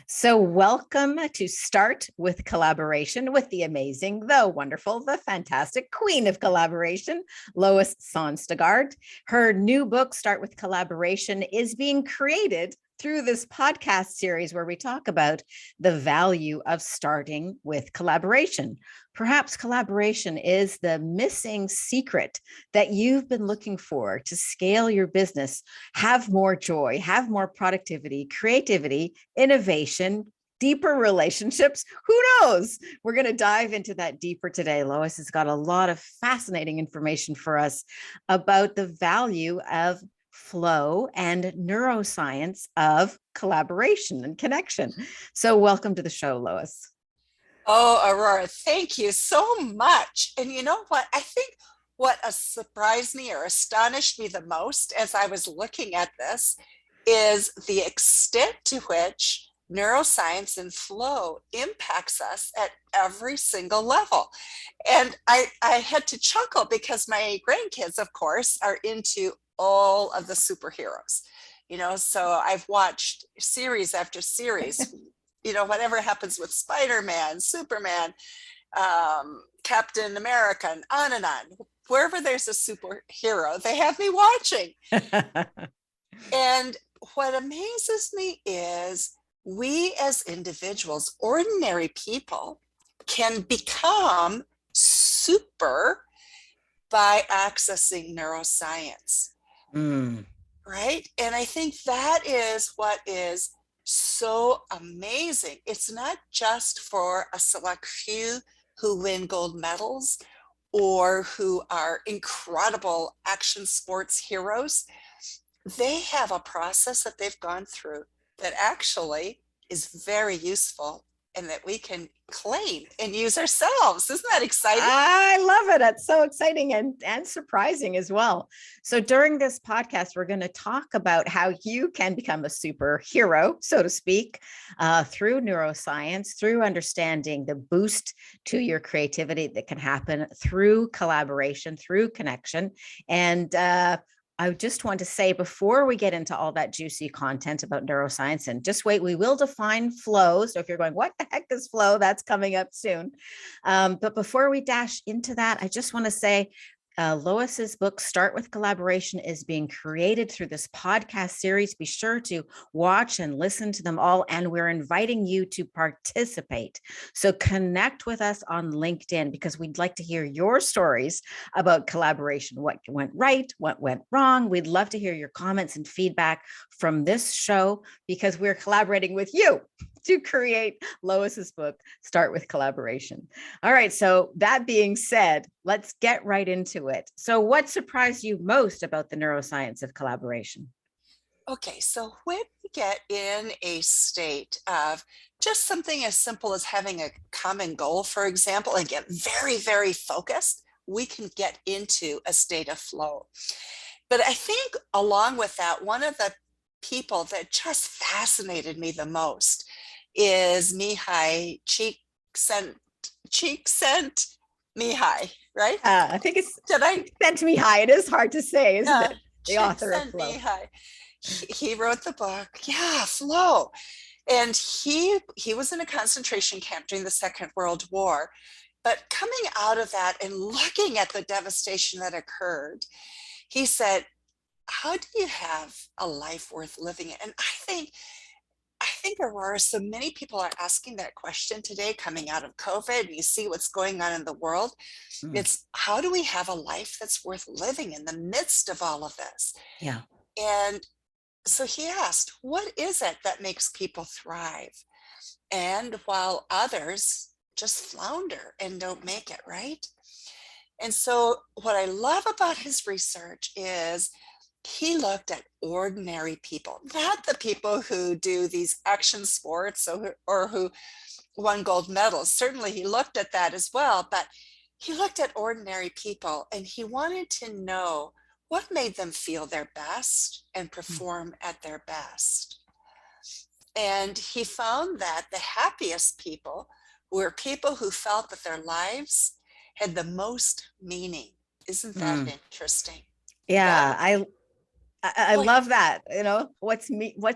So, welcome to Start with Collaboration with the amazing, the wonderful, the fantastic queen of collaboration, Lois Sonstegard. Her new book, Start with Collaboration, is being created through this podcast series where we talk about the value of starting with collaboration. Perhaps collaboration is the missing secret that you've been looking for to scale your business, have more joy, have more productivity, creativity, innovation, deeper relationships. Who knows? We're going to dive into that deeper today. Lois has got a lot of fascinating information for us about the value of flow and neuroscience of collaboration and connection. So, welcome to the show, Lois. Oh, Aurora, thank you so much. And you know what? I think what surprised me or astonished me the most as I was looking at this is the extent to which neuroscience and flow impacts us at every single level. And I had to chuckle because my grandkids, of course, are into all of the superheroes. So I've watched series after series, whatever happens with Spider-Man, Superman, Captain America, and on. Wherever there's a superhero, they have me watching. And what amazes me is we as individuals, ordinary people, can become super by accessing neuroscience. Right? And I think that is what is so amazing. It's not just for a select few who win gold medals or who are incredible action sports heroes. They have a process that they've gone through that actually is very useful and that we can claim and use ourselves. Isn't that exciting? I love it. It's so exciting and surprising as well. So during this podcast, we're going to talk about how you can become a superhero, so to speak, through neuroscience, through understanding the boost to your creativity that can happen through collaboration, through connection. And I just want to say before we get into all that juicy content about neuroscience, and just wait, we will define flow. So if you're going, what the heck is flow? That's coming up soon. But before we dash into that, I just want to say, Lois's book, Start with Collaboration, is being created through this podcast series. Be sure to watch and listen to them all. And we're inviting you to participate. So connect with us on LinkedIn because we'd like to hear your stories about collaboration. What went right? What went wrong? We'd love to hear your comments and feedback from this show because we're collaborating with you to create Lois's book, Start with Collaboration. All right. So that being said, let's get right into it. So what surprised you most about the neuroscience of collaboration? Okay, so when we get in a state of just something as simple as having a common goal, for example, and get very, very focused, we can get into a state of flow. But I think along with that, one of the people that just fascinated me the most is Mihai Csikszentmihalyi, right? I think it's Csikszentmihalyi. It is hard to say, isn't it? The author of Flow. He wrote the book, Flow. And he was in a concentration camp during the Second World War. But coming out of that and looking at the devastation that occurred, he said, how do you have a life worth living? And I think, Aurora, so many people are asking that question today coming out of COVID. And you see what's going on in the world. It's how do we have a life that's worth living in the midst of all of this? Yeah. And so he asked, what is it that makes people thrive? And while others just flounder and don't make it, right? And so what I love about his research is he looked at ordinary people, not the people who do these action sports or who won gold medals. Certainly he looked at that as well, but he looked at ordinary people and he wanted to know what made them feel their best and perform at their best. And he found that the happiest people were people who felt that their lives had the most meaning. Isn't that interesting? Yeah, I love that. You know, what's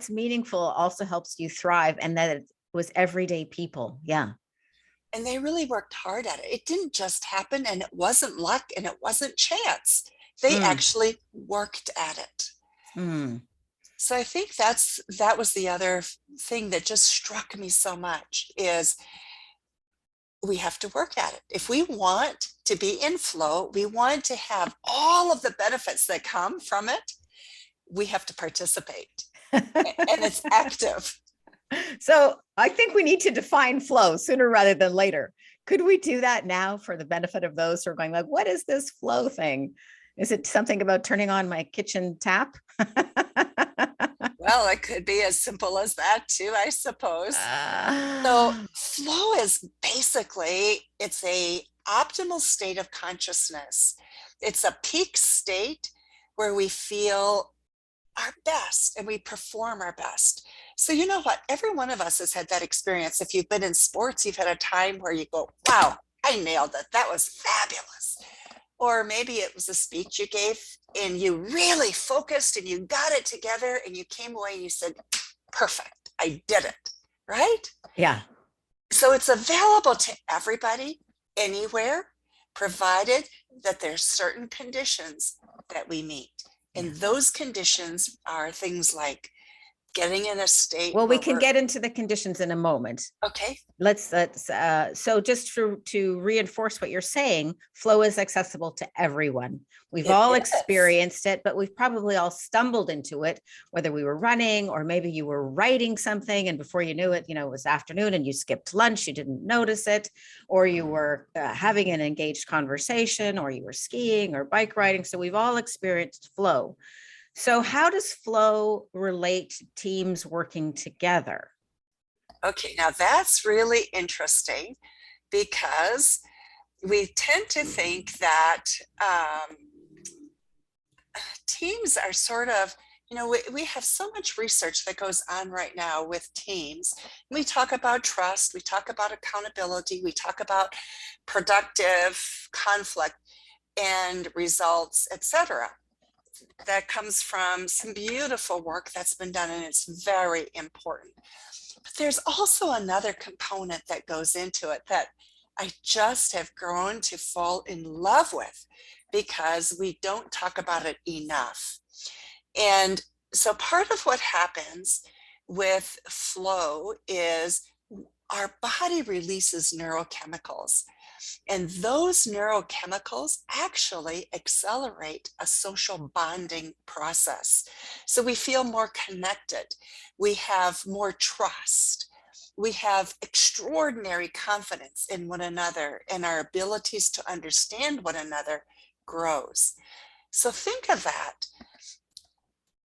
meaningful also helps you thrive, and that was everyday people. Yeah. And they really worked hard at it. It didn't just happen, and it wasn't luck, and it wasn't chance. They Mm, actually worked at it. mm. So I think that was the other thing that just struck me so much is we have to work at it. If we want to be in flow, we want to have all of the benefits that come from it, we have to participate. And it's active. So I think we need to define flow sooner rather than later. Could we do that now for the benefit of those who are going like, what is this flow thing? Is it something about turning on my kitchen tap? Well, it could be as simple as that too, I suppose. So Ah, flow is basically, it's a optimal state of consciousness. It's a peak state where we feel our best and we perform our best. So you know what? Every one of us has had that experience. If you've been in sports, you've had a time where you go, wow, I nailed it. That was fabulous. Or maybe it was a speech you gave and you really focused and you got it together and you came away and you said, perfect, I did it, right? yeah. So it's available to everybody, anywhere, provided that there's certain conditions that we meet. Yeah. And those conditions are things like getting in a state Well, we where can we're, get into the conditions in a moment. okay, Let's so just to reinforce what you're saying, flow is accessible to everyone. We've it all is. experienced it, but we've probably all stumbled into it, whether we were running or maybe you were writing something and before you knew it, it was afternoon and you skipped lunch, you didn't notice it, or you were having an engaged conversation, or you were skiing or bike riding. So we've all experienced flow. So how does flow relate to teams working together? Okay, now that's really interesting because we tend to think that teams are sort of, we have so much research that goes on right now with teams. We talk about trust, we talk about accountability, we talk about productive conflict and results, etc. That comes from some beautiful work that's been done, and it's very important. But there's also another component that goes into it that I just have grown to fall in love with because we don't talk about it enough. And so part of what happens with flow is our body releases neurochemicals. And those neurochemicals actually accelerate a social bonding process. So we feel more connected. We have more trust. We have extraordinary confidence in one another, and our abilities to understand one another grows. So think of that.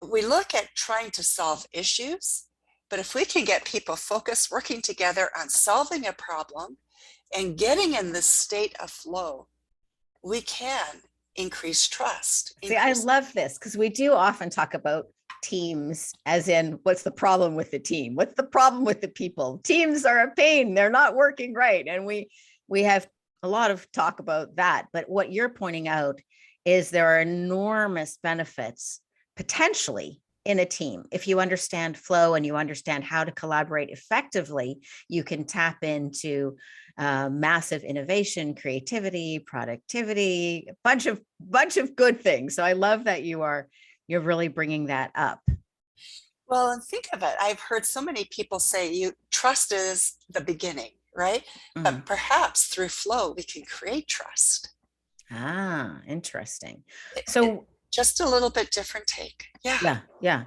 We look at trying to solve issues, but if we can get people focused, working together on solving a problem and getting in this state of flow, we can increase trust. See, I love this because we do often talk about teams as in what's the problem with the team? What's the problem with the people? Teams are a pain. They're not working right. And we have a lot of talk about that. But what you're pointing out is there are enormous benefits potentially in a team. If you understand flow and you understand how to collaborate effectively, you can tap into massive innovation, creativity, productivity, a bunch of good things. So I love that you're really bringing that up. Well, and think of it. I've heard so many people say trust is the beginning, right? Mm. But perhaps through flow, we can create trust. Ah, interesting. It So just a little bit different take. Yeah. yeah, yeah.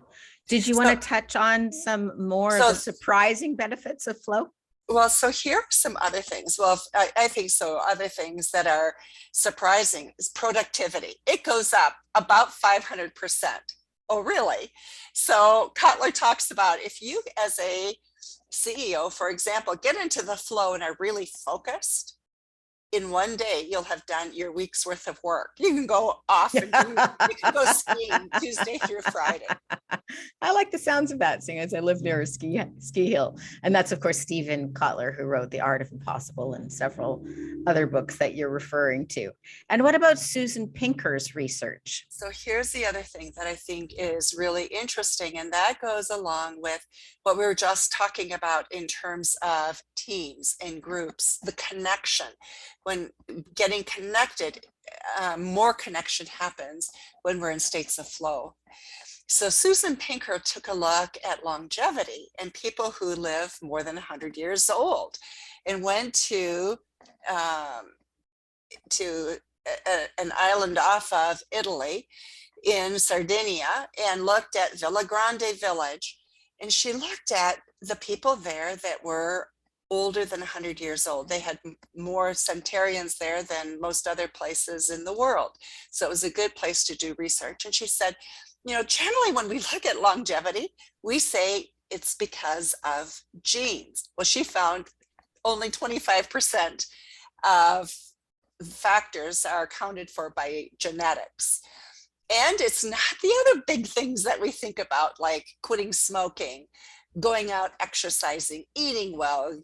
Did you want to So, touch on some more of so the surprising benefits of flow? well, so here are some other things. Well, I think so. Other things that are surprising is productivity. It goes up about 500%. Oh, really? So Kotler talks about if you as a CEO, for example, get into the flow and are really focused, in one day, you'll have done your week's worth of work. You can go off and you can go skiing Tuesday through Friday. I like the sounds of that, seeing as I live near a ski hill. And that's, of course, Stephen Kotler, who wrote The Art of Impossible and several other books that you're referring to. And what about Susan Pinker's research? So here's the other thing that I think is really interesting, and that goes along with what we were just talking about in terms of teams and groups, the connection. When getting connected, more connection happens when we're in states of flow. So Susan Pinker took a look at longevity and people who live more than 100 years old, and went to an island off of Italy in Sardinia and looked at Villa Grande village. And she looked at the people there that were older than 100 years old. They had more centenarians there than most other places in the world. So it was a good place to do research. And she said, generally when we look at longevity, we say it's because of genes. Well, she found only 25% of factors are accounted for by genetics. And it's not the other big things that we think about, like quitting smoking, going out exercising, eating well,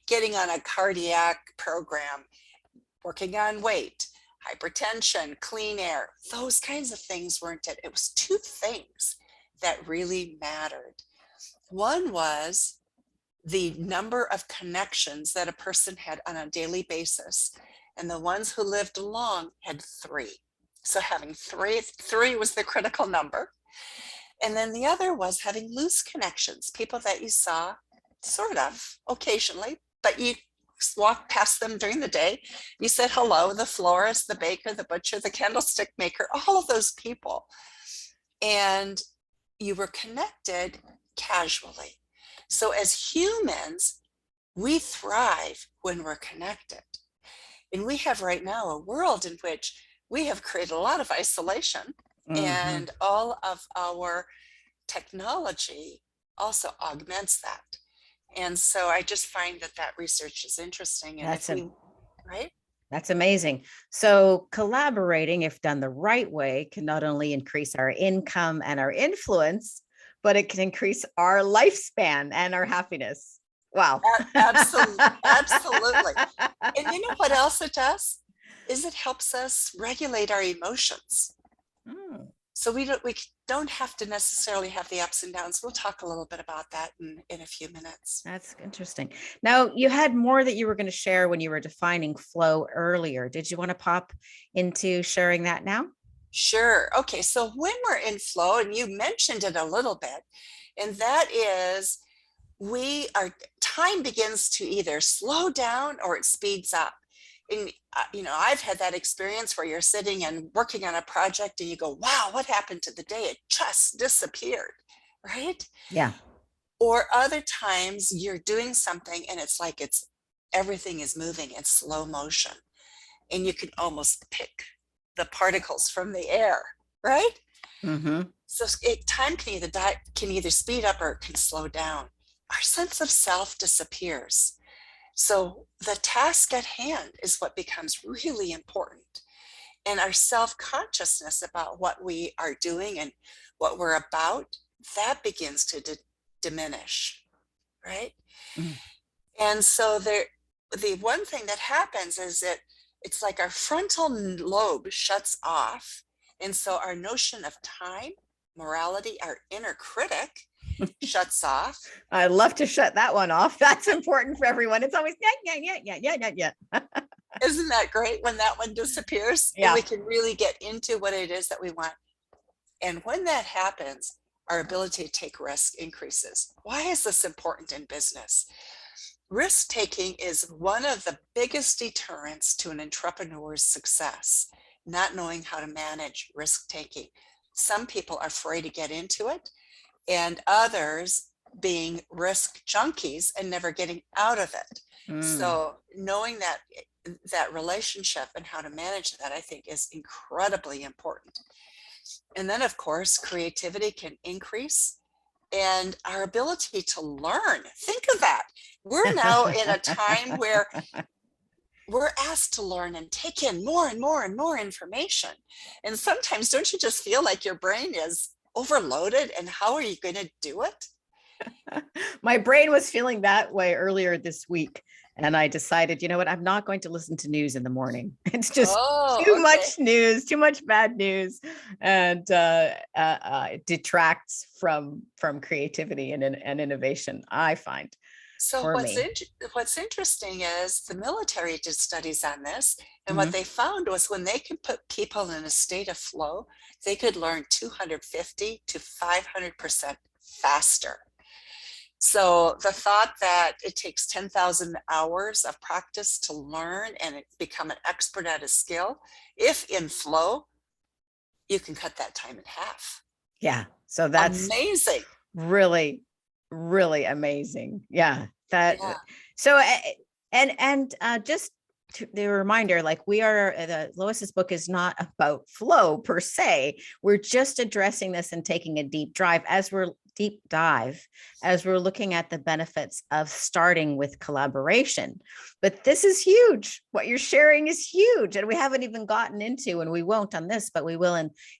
getting on a cardiac program, working on weight, hypertension, clean air. Those kinds of things weren't it. It was two things that really mattered. One was the number of connections that a person had on a daily basis. And the ones who lived long had 3. So having three was the critical number. And then the other was having loose connections, people that you saw sort of occasionally, but you walked past them during the day. You said hello, the florist, the baker, the butcher, the candlestick maker, all of those people. And you were connected casually. So as humans, we thrive when we're connected. And we have right now a world in which we have created a lot of isolation, and all of our technology also augments that. And so I just find that research is interesting. And right? That's amazing. So collaborating, if done the right way, can not only increase our income and our influence, but it can increase our lifespan and our happiness. Wow. Absolutely. Absolutely. And you know what else it does? Is it helps us regulate our emotions. So we don't have to necessarily have the ups and downs. We'll talk a little bit about that in a few minutes. That's interesting. Now, you had more that you were going to share when you were defining flow earlier. Did you want to pop into sharing that now? Sure. Okay. So when we're in flow, and you mentioned it a little bit, and that is time begins to either slow down or it speeds up. And, I've had that experience where you're sitting and working on a project and you go, wow, what happened to the day? It just disappeared, right? Yeah. Or other times you're doing something and it's like everything is moving in slow motion and you can almost pick the particles from the air, right? So time can either speed up or it can slow down. Our sense of self disappears. So the task at hand is what becomes really important. And our self-consciousness about what we are doing and what we're about, that begins to diminish, right? And so the one thing that happens is that it's like our frontal lobe shuts off. And so our notion of time, morality, our inner critic shuts off. I love to shut that one off. That's important for everyone. It's always yeah. Isn't that great when that one disappears? Yeah. And we can really get into what it is that we want. And when that happens, our ability to take risk increases. Why is this important in business? Risk taking is one of the biggest deterrents to an entrepreneur's success, not knowing how to manage risk taking. Some people are afraid to get into it, and others being risk junkies and never getting out of it. So knowing that relationship and how to manage that, I think, is incredibly important. And then, of course, creativity can increase, and our ability to learn. Think of that. We're now in a time where we're asked to learn and take in more and more and more information. And sometimes don't you just feel like your brain is overloaded, and how are you going to do it? My brain was feeling that way earlier this week. And I decided, you know what, I'm not going to listen to news in the morning. It's just too Oh, okay. much news, too much bad news, and it detracts from creativity and innovation, I find, So for me. what's interesting is the military did studies on this, and what Mhm. they found was when they could put people in a state of flow, they could learn 250 to 500% faster. So the thought that it takes 10,000 hours of practice to learn and become an expert at a skill, if in flow, you can cut that time in half. Yeah. So that's Amazing. really, really amazing. Yeah. That Yeah, so just the reminder, like we are the Lois's book is not about flow per se. We're just addressing this and taking a deep dive as we're looking at the benefits of starting with collaboration. But this is huge. What you're sharing is huge. And we haven't even gotten into, and we won't on this, but we will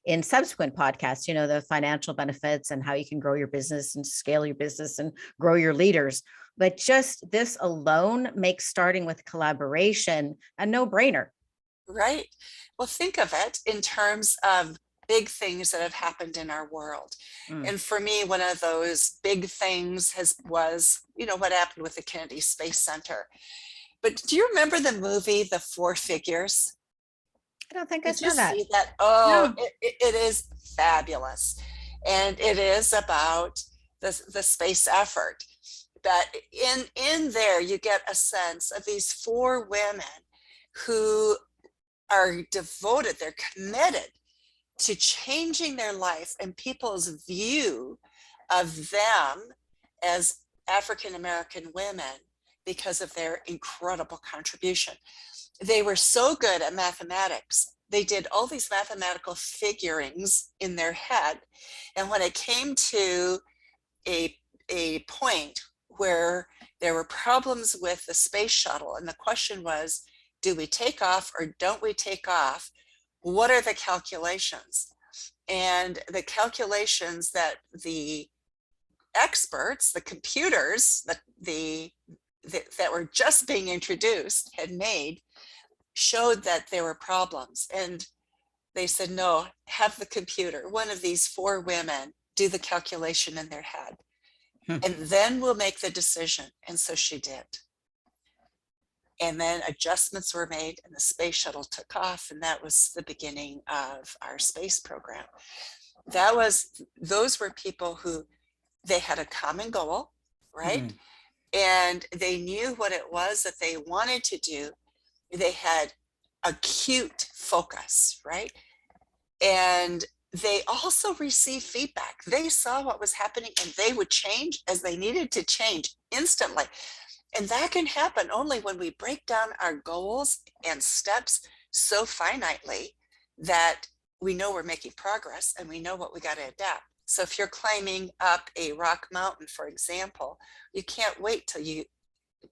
in subsequent podcasts, you know, the financial benefits and how you can grow your business and scale your business and grow your leaders. But just this alone makes starting with collaboration a no-brainer. right. Well, think of it in terms of big things that have happened in our world. Mm. And for me, one of those big things was, what happened with the Kennedy Space Center. But do you remember the movie, The Four Figures? I don't think I Did you saw that. see that? Oh, No. it is fabulous. And it is about the space effort. But in there, you get a sense of these four women who are devoted, they're committed to changing their life and people's view of them as African American women because of their incredible contribution. They were so good at mathematics. They did all these mathematical figurings in their head. And when it came to a point where there were problems with the space shuttle, and the question was, do we take off or don't we take off? What are the calculations? And the calculations that the experts, the computers that were just being introduced had made showed that there were problems. And they said, no, have the computer, one of these four women, do the calculation in their head. And then we'll make the decision. And so she did. And then adjustments were made and the space shuttle took off. And that was the beginning of our space program. Those were people who they had a common goal, right? Mm. And they knew what it was that they wanted to do. They had acute focus, right? And they also received feedback. They saw what was happening and they would change as they needed to change instantly. And that can happen only when we break down our goals and steps so finitely that we know we're making progress and we know what we got to adapt. So if you're climbing up a rock mountain, for example, you can't wait till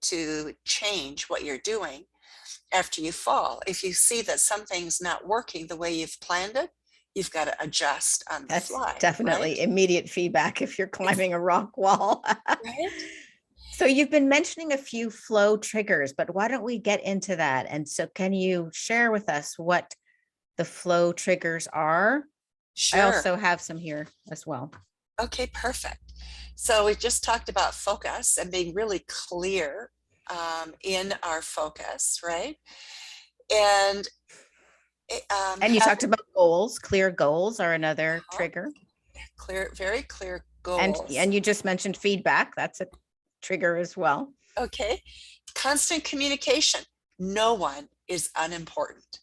to change what you're doing after you fall. If you see that something's not working the way you've planned it, you've got to adjust on the That's fly, right? definitely immediate feedback if you're climbing a rock wall. Right. So you've been mentioning a few flow triggers, but why don't we get into that? And so can you share with us what the flow triggers are? I Sure. also have some here as well. Okay, perfect. So we just talked about focus and being really clear in our focus, right? And And you talked about goals. Clear goals are another uh, trigger. very clear And goals. you just mentioned feedback. That's a trigger as well. Okay, constant communication. No one is unimportant.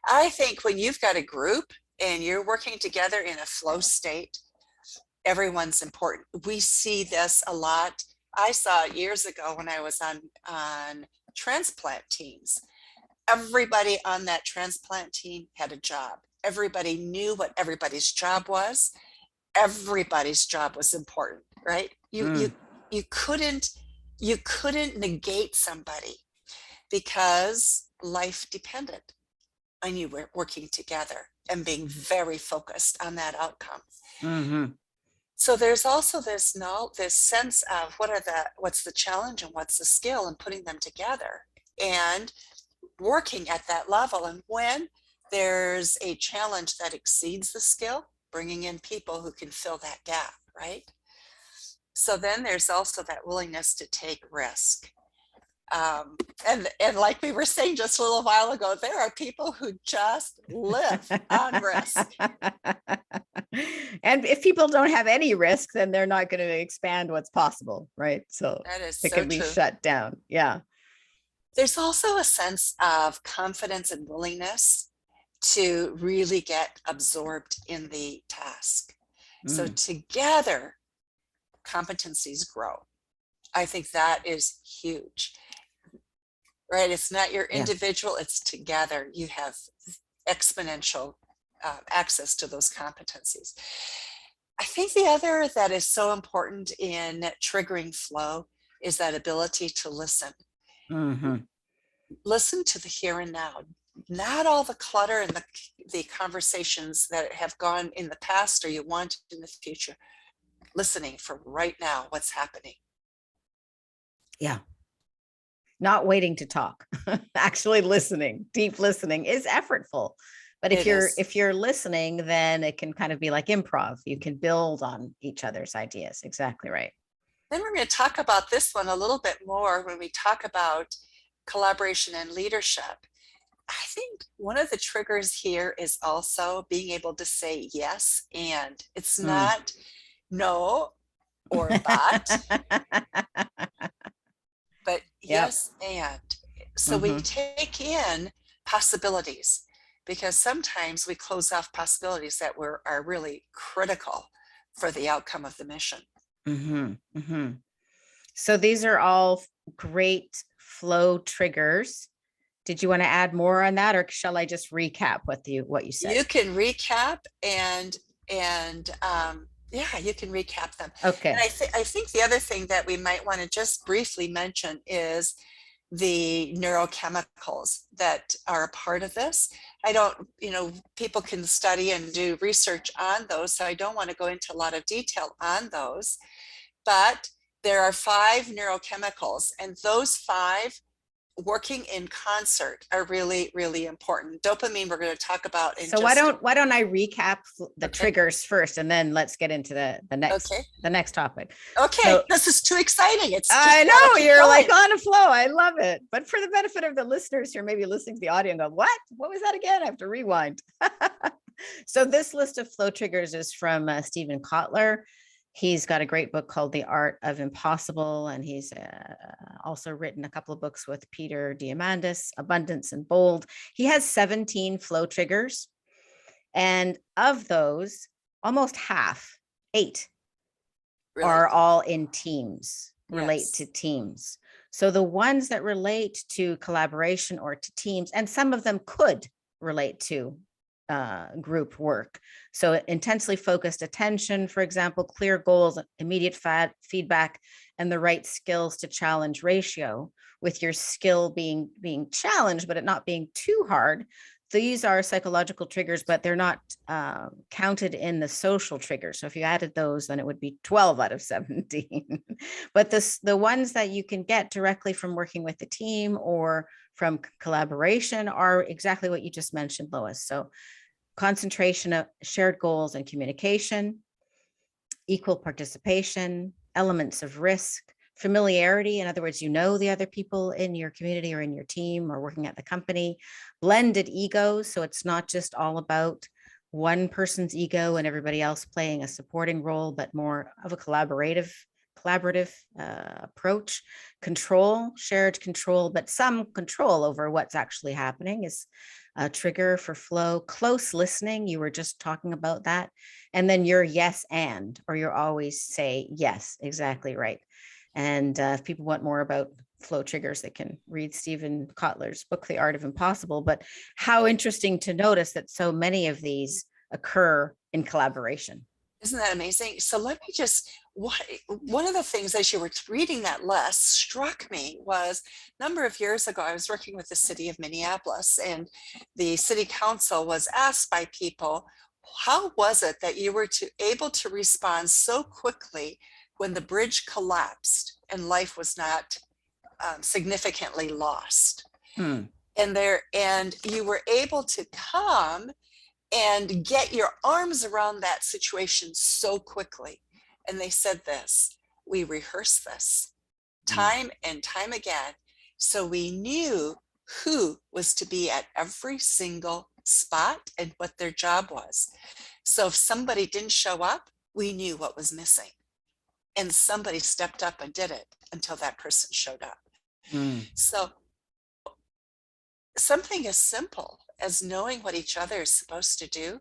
I think when you've got a group and you're working together in a flow state, everyone's important. We see this a lot. I saw it years ago when I was on transplant teams. Everybody on that transplant team had a job. Everybody knew what everybody's job was. Everybody's job was important, right? You couldn't negate somebody because life depended on you working together and being very focused on that outcome. Mm-hmm. So there's also this sense of what's the challenge and what's the skill, and putting them together and working at that level. And when there's a challenge that exceeds the skill, bringing in people who can fill that gap, right? So then there's also that willingness to take risk. And like we were saying just a little while ago, there are people who just live on risk. And if people don't have any risk, then they're not going to expand what's possible, right? So That is it so can be true. shut down. Yeah. There's also a sense of confidence and willingness to really get absorbed in the task. So together, competencies grow. I think that is huge, right? It's not your individual, it's together. You have exponential access to those competencies. I think the other that is so important in triggering flow is that ability to listen. Mm-hmm. Listen to the here and now, not all the clutter and the conversations that have gone in the past or you want in the future. Listening for right now, what's happening. Yeah. Not waiting to talk, actually listening. Deep listening is effortful. But if you're listening, then it can kind of be like improv. You can build on each other's ideas. Exactly right. Then we're going to talk about this one a little bit more when we talk about collaboration and leadership. I think one of the triggers here is also being able to say yes, and it's not no or but yes, and. So we take in possibilities, because sometimes we close off possibilities that are really critical for the outcome of the mission. So these are all great flow triggers. Did you want to add more on that, or shall I just recap what you said? You can recap and yeah, you can recap them. Okay. And I think the other thing that we might want to just briefly mention is the neurochemicals that are a part of this. I don't, people can study and do research on those, so I don't want to go into a lot of detail on those, but there are 5 neurochemicals, and those 5 working in concert are really, really important. Dopamine we're going to talk about in why don't I recap the triggers first, and then let's get into the next topic. Okay, so, this is too exciting. I know you're like on a flow. I love it. But for the benefit of the listeners who are maybe listening to the audio and go, what was that again? I have to rewind. So this list of flow triggers is from Stephen Kotler. He's got a great book called The Art of Impossible, and he's also written a couple of books with Peter Diamandis, Abundance and Bold. He has 17 flow triggers, and of those, almost half, 8, are all in teams, relate to teams. So the ones that relate to collaboration or to teams, and some of them could relate to group work. So intensely focused attention, for example, clear goals, immediate feedback, and the right skills to challenge ratio, with your skill being challenged, but it not being too hard. These are psychological triggers, but they're not counted in the social triggers. So if you added those, then it would be 12 out of 17. But the ones that you can get directly from working with the team or from collaboration are exactly what you just mentioned, Lois. So concentration of shared goals and communication, equal participation, elements of risk, familiarity. In other words, the other people in your community or in your team or working at the company, blended egos. So it's not just all about one person's ego and everybody else playing a supporting role, but more of a collaborative approach. Control, shared control, but some control over what's actually happening is a trigger for flow. Close listening, you were just talking about that. And then your yes and, or you always say yes, exactly right. And if people want more about flow triggers, they can read Stephen Kotler's book, The Art of Impossible. But how interesting to notice that so many of these occur in collaboration. Isn't that amazing? So let me just, one of the things as you were reading that list struck me was a number of years ago, I was working with the city of Minneapolis, and the city council was asked by people, how was it that you were able to respond so quickly when the bridge collapsed and life was not significantly lost? Hmm. And you were able to come and get your arms around that situation so quickly. And they said this, we rehearsed this time and time again. So we knew who was to be at every single spot and what their job was. So if somebody didn't show up, we knew what was missing. And somebody stepped up and did it until that person showed up. Mm. So something as simple as knowing what each other is supposed to do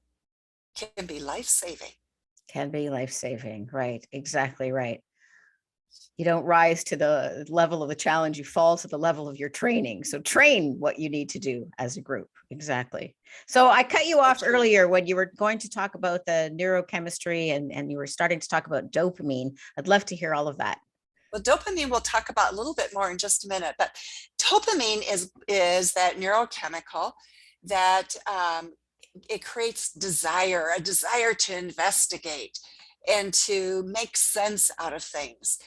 can be life-saving. Can be life-saving. Right. Exactly right. You don't rise to the level of the challenge, you fall to the level of your training. So train what you need to do as a group. Exactly. So I cut you off earlier when you were going to talk about the neurochemistry and you were starting to talk about dopamine. I'd love to hear all of that. Well, dopamine we'll talk about a little bit more in just a minute, but dopamine is that neurochemical that it creates desire, a desire to investigate and to make sense out of things.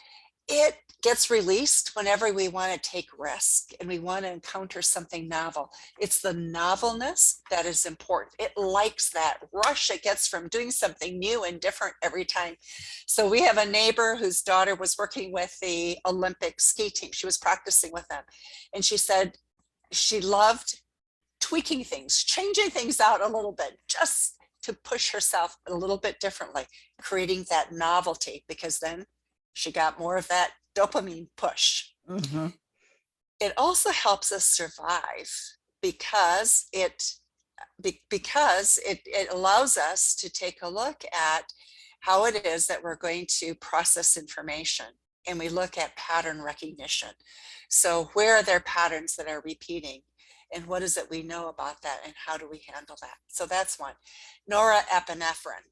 It gets released whenever we want to take risk and we want to encounter something novel. It's the novelness that is important. It likes that rush it gets from doing something new and different every time. So we have a neighbor whose daughter was working with the Olympic ski team. She was practicing with them. And she said she loved tweaking things, changing things out a little bit, just to push herself a little bit differently, creating that novelty, because then she got more of that dopamine push. Mm-hmm. It also helps us survive because it allows us to take a look at how it is that we're going to process information, and we look at pattern recognition. So where are there patterns that are repeating, and what is it we know about that, and how do we handle that? So that's one. Norepinephrine.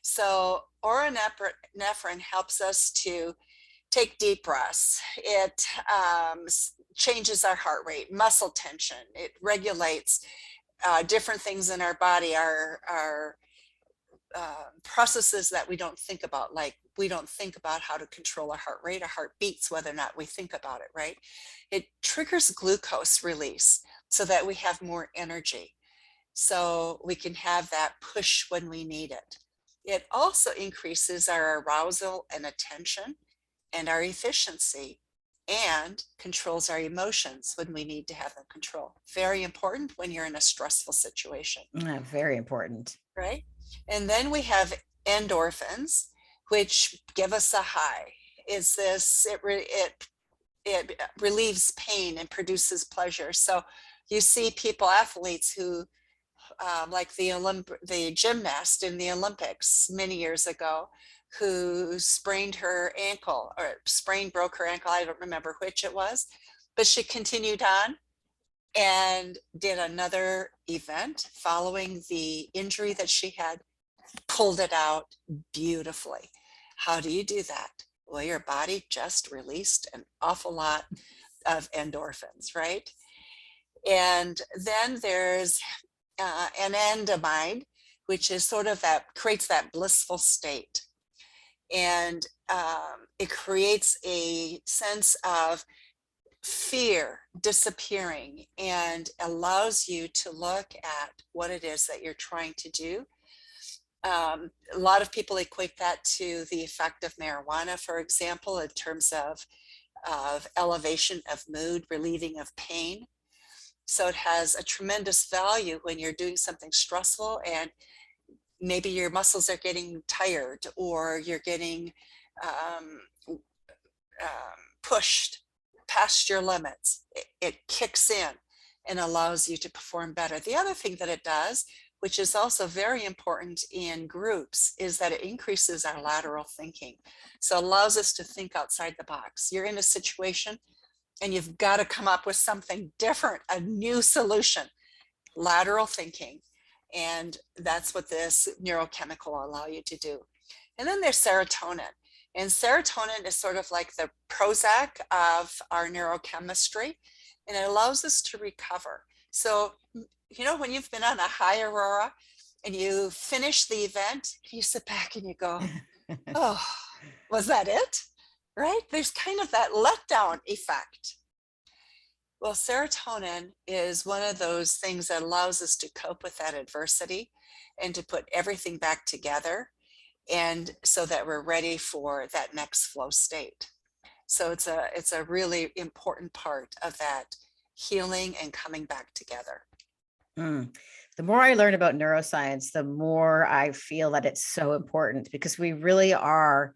So norepinephrine helps us to take deep breaths. It changes our heart rate, muscle tension. It regulates different things in our body, our processes that we don't think about, like we don't think about how to control our heart rate, our heart beats, whether or not we think about it, right? It triggers glucose release so that we have more energy, so we can have that push when we need it. It also increases our arousal and attention and our efficiency, and controls our emotions when we need to have them control. Very important when you're in a stressful situation. Very important. Right? And then we have endorphins, which give us a high. Is this, it relieves pain and produces pleasure. So you see people, athletes who, like the gymnast in the Olympics many years ago, who sprained her ankle, or broke her ankle. I don't remember which it was, but she continued on and did another event following the injury that she had, pulled it out beautifully. How do you do that? Well, your body just released an awful lot of endorphins, right? And then there's anandamide, which is sort of that, creates that blissful state. And it creates a sense of fear disappearing and allows you to look at what it is that you're trying to do. A lot of people equate that to the effect of marijuana, for example, in terms of elevation of mood, relieving of pain. So it has a tremendous value when you're doing something stressful and maybe your muscles are getting tired, or you're getting pushed past your limits. It kicks in and allows you to perform better. The other thing that it does, which is also very important in groups, is that it increases our lateral thinking. So it allows us to think outside the box. You're in a situation and you've got to come up with something different, a new solution. Lateral thinking. And that's what this neurochemical will allow you to do. And then there's serotonin. And serotonin is sort of like the Prozac of our neurochemistry, and it allows us to recover. So, you know, when you've been on a high, Aurora, and you finish the event, you sit back and you go, oh, was that it? Right? There's kind of that letdown effect. Well, serotonin is one of those things that allows us to cope with that adversity and to put everything back together, and so that we're ready for that next flow state. So it's a really important part of that healing and coming back together. Mm. The more I learn about neuroscience, the more I feel that it's so important, because we really are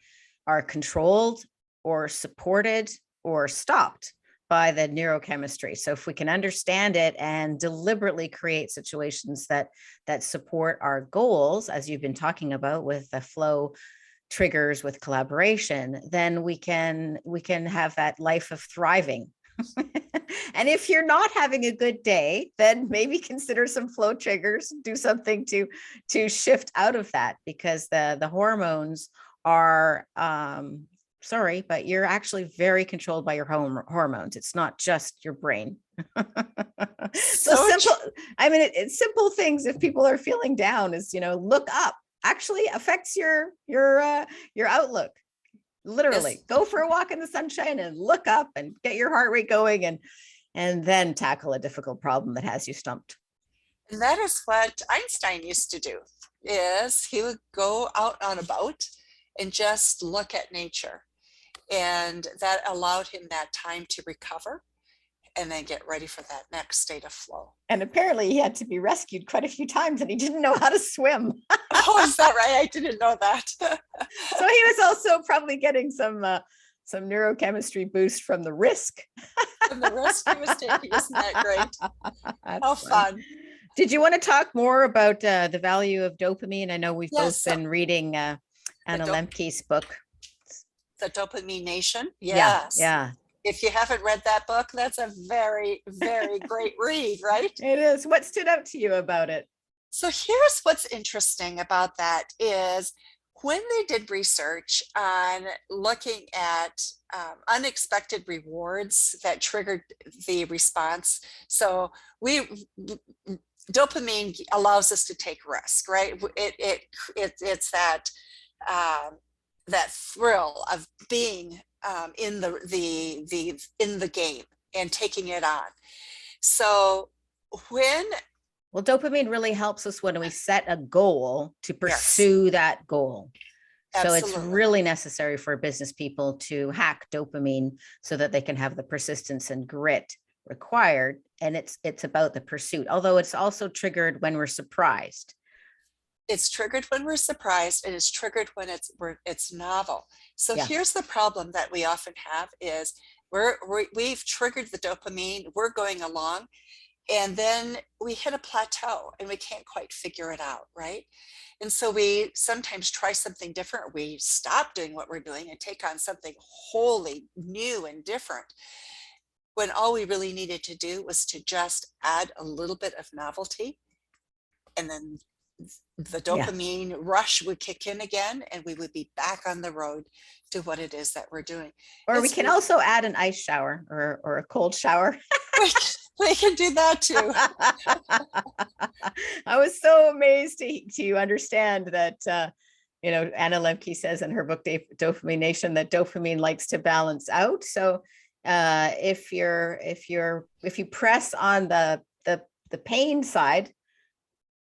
controlled or supported or stopped by the neurochemistry. So if we can understand it and deliberately create situations that support our goals, as you've been talking about with the flow triggers with collaboration, then we can have that life of thriving. And if you're not having a good day, then maybe consider some flow triggers, do something to shift out of that, because the hormones are sorry, but you're actually very controlled by your hormones. It's not just your brain. So simple. I mean, it's simple things. If people are feeling down, is, look up actually affects your outlook. Literally, yes. Go for a walk in the sunshine and look up and get your heart rate going, and then tackle a difficult problem that has you stumped. And that is what Einstein used to do. Is he would go out on a boat and just look at nature, and that allowed him that time to recover and then get ready for that next state of flow. And apparently he had to be rescued quite a few times, and he didn't know how to swim. Oh, is that right? I didn't know that. So he was also probably getting some neurochemistry boost from the risk. From the risk he was taking. Isn't that great? How fun. Did you want to talk more about the value of dopamine? I know we've both been reading Anna Lembke's book. The Dopamine Nation. Yes. Yeah. If you haven't read that book, that's a very, very great read, right? It is. What stood out to you about it? So here's what's interesting about that is when they did research on looking at unexpected rewards that triggered the response. So dopamine allows us to take risk, right? It's that that thrill of being in the game and taking it on. So dopamine really helps us when we set a goal to pursue that goal. Absolutely. So it's really necessary for business people to hack dopamine so that they can have the persistence and grit required. And it's about the pursuit, although it's also triggered when we're surprised. It's triggered when we're surprised, and it's triggered when it's novel. So here's the problem that we often have is we've triggered the dopamine, we're going along, and then we hit a plateau and we can't quite figure it out, right? And so we sometimes try something different. We stop doing what we're doing and take on something wholly new and different, when all we really needed to do was to just add a little bit of novelty, and then the dopamine rush would kick in again, and we would be back on the road to what it is that we're doing. Or we can also add an ice shower or a cold shower. We can do that too. I was so amazed to understand that, Anna Lembke says in her book, Dopamine Nation, that dopamine likes to balance out. So if you press on the pain side,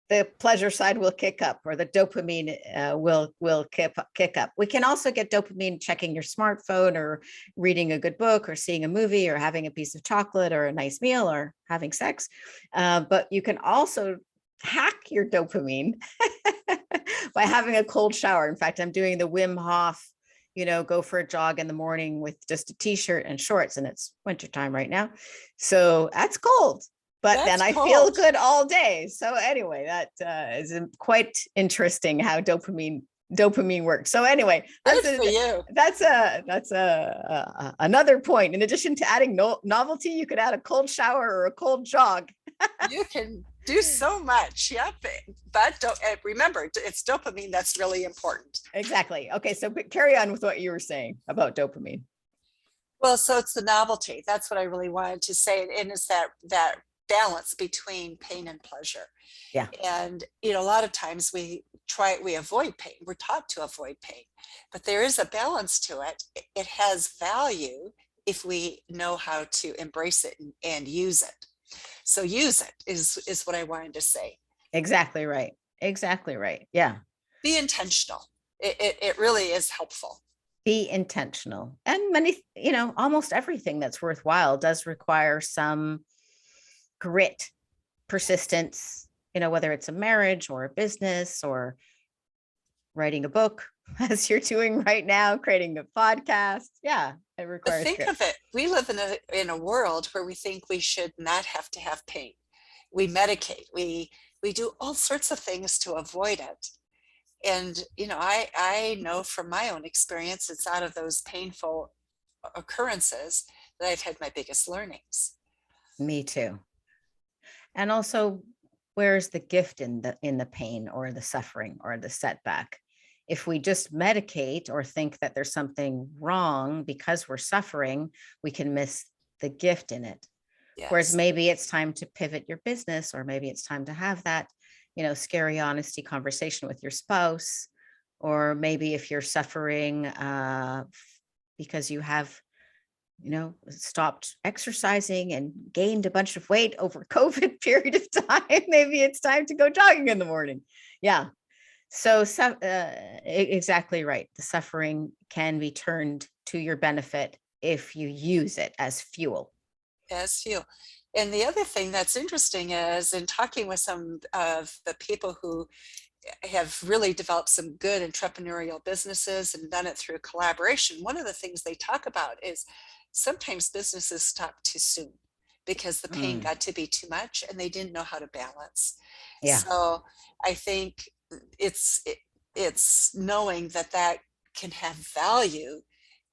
the pleasure side will kick up, or the dopamine will kick up. We can also get dopamine checking your smartphone, or reading a good book, or seeing a movie, or having a piece of chocolate, or a nice meal, or having sex. But you can also hack your dopamine by having a cold shower. In fact, I'm doing the Wim Hof, go for a jog in the morning with just a t-shirt and shorts, and it's wintertime right now. So that's cold. But then I feel good all day. So anyway, that is quite interesting how dopamine works. So anyway, that's another point. In addition to adding novelty, you could add a cold shower or a cold jog. You can do so much. Yep. But remember, it's dopamine that's really important. Exactly. Okay. So carry on with what you were saying about dopamine. Well, so it's the novelty. That's what I really wanted to say. And it's that balance between pain and pleasure. Yeah. And, a lot of times we avoid pain. We're taught to avoid pain, but there is a balance to it. It has value if we know how to embrace it and use it. So use it is what I wanted to say. Exactly right. Exactly right. Yeah. Be intentional. It really is helpful. Be intentional. And many, almost everything that's worthwhile does require some grit, persistence, whether it's a marriage or a business or writing a book, as you're doing right now, creating a podcast. Yeah, it requires Think grit. of it. We live in a world where we think we should not have to have pain. We medicate. We do all sorts of things to avoid it. And I know from my own experience, it's out of those painful occurrences that I've had my biggest learnings. Me too. And also, where's the gift in the pain or the suffering or the setback? If we just medicate or think that there's something wrong because we're suffering, we can miss the gift in it. Yes. Whereas maybe it's time to pivot your business, or maybe it's time to have that, scary honesty conversation with your spouse, or maybe if you're suffering because you have, stopped exercising and gained a bunch of weight over COVID period of time, maybe it's time to go jogging in the morning. Yeah. So exactly right. The suffering can be turned to your benefit if you use it as fuel. As fuel. And the other thing that's interesting is, in talking with some of the people who have really developed some good entrepreneurial businesses and done it through collaboration, one of the things they talk about is sometimes businesses stop too soon because the pain got to be too much and they didn't know how to balance. Yeah. So I think it's knowing that can have value,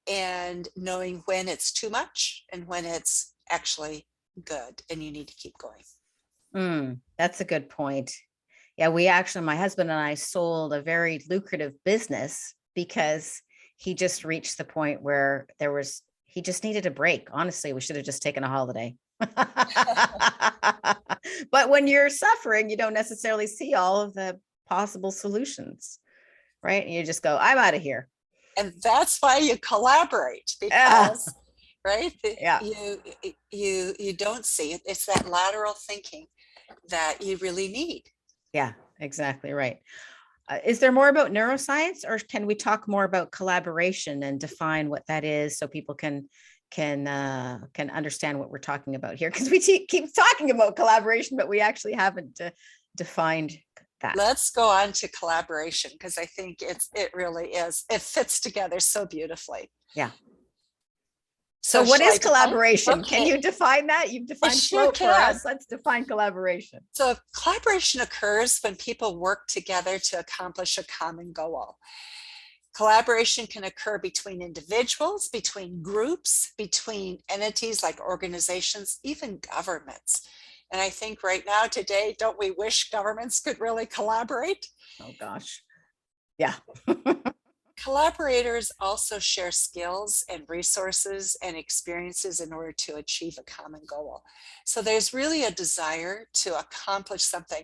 and knowing when it's too much and when it's actually good and you need to keep going. That's a good point. Yeah, my husband and I sold a very lucrative business because he just reached the point where he just needed a break. Honestly, we should have just taken a holiday. But when you're suffering, you don't necessarily see all of the possible solutions, right? And you just go, I'm out of here. And that's why you collaborate, because right? Yeah. You don't see it. It's that lateral thinking that you really need. Yeah, exactly right. Is there more about neuroscience, or can we talk more about collaboration and define what that is so people can understand what we're talking about here? Because we keep talking about collaboration, but we actually haven't defined that. Let's go on to collaboration, because I think it really is. It fits together so beautifully. Yeah. So what is collaboration? Okay. Can you define that? You've defined sure for us. Let's define collaboration. So collaboration occurs when people work together to accomplish a common goal. Collaboration can occur between individuals, between groups, between entities like organizations, even governments. And I think right now, today, don't we wish governments could really collaborate? Oh, gosh. Yeah. Collaborators also share skills and resources and experiences in order to achieve a common goal. So there's really a desire to accomplish something.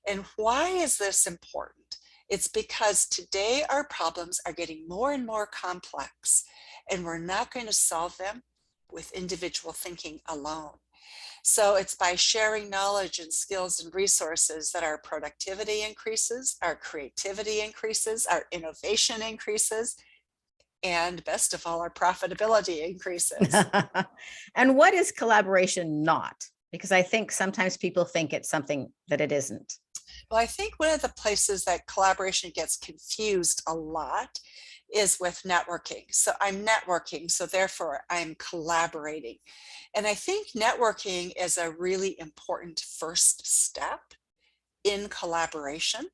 And why is this important? It's because today our problems are getting more and more complex, and we're not going to solve them with individual thinking alone. So it's by sharing knowledge and skills and resources that our productivity increases, our creativity increases, our innovation increases, and best of all, our profitability increases. And what is collaboration not? Because I think sometimes people think it's something that it isn't. Well, I think one of the places that collaboration gets confused a lot is with networking. So I'm networking, so therefore I'm collaborating. And I think networking is a really important first step in collaboration,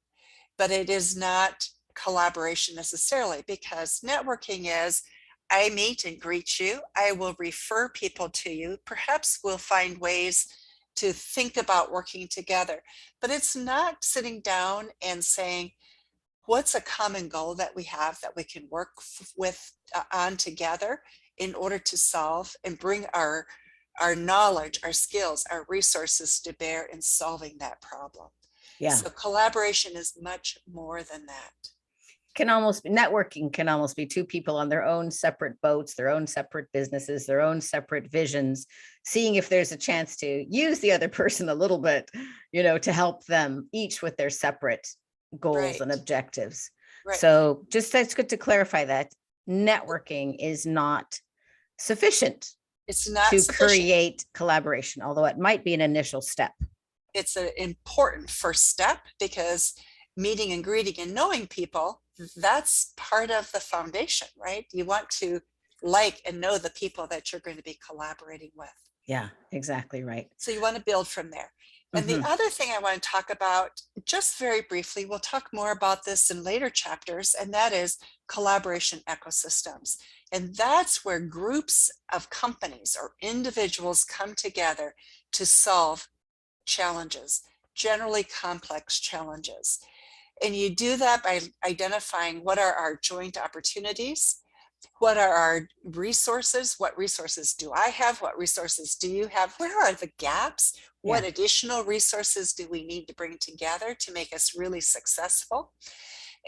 but it is not collaboration necessarily, because networking is, I meet and greet you, I will refer people to you, perhaps we'll find ways to think about working together. But it's not sitting down and saying, what's a common goal that we have that we can work with on together in order to solve and bring our knowledge, our skills, our resources to bear in solving that problem. Yeah. So collaboration is much more than that. Networking can almost be two people on their own separate boats, their own separate businesses, their own separate visions, seeing if there's a chance to use the other person a little bit, to help them each with their separate goals and objectives. Right. So just that's good to clarify that networking is not sufficient. It's not to sufficient. Create collaboration, although it might be an initial step. It's an important first step, because meeting and greeting and knowing people, that's part of the foundation, right? You want to like and know the people that you're going to be collaborating with. Yeah, exactly right. So you want to build from there. And the other thing I want to talk about, just very briefly, we'll talk more about this in later chapters, and that is collaboration ecosystems. And that's where groups of companies or individuals come together to solve challenges, generally complex challenges. And you do that by identifying what are our joint opportunities, what are our resources, what resources do I have, what resources do you have, where are the gaps, what additional resources do we need to bring together to make us really successful,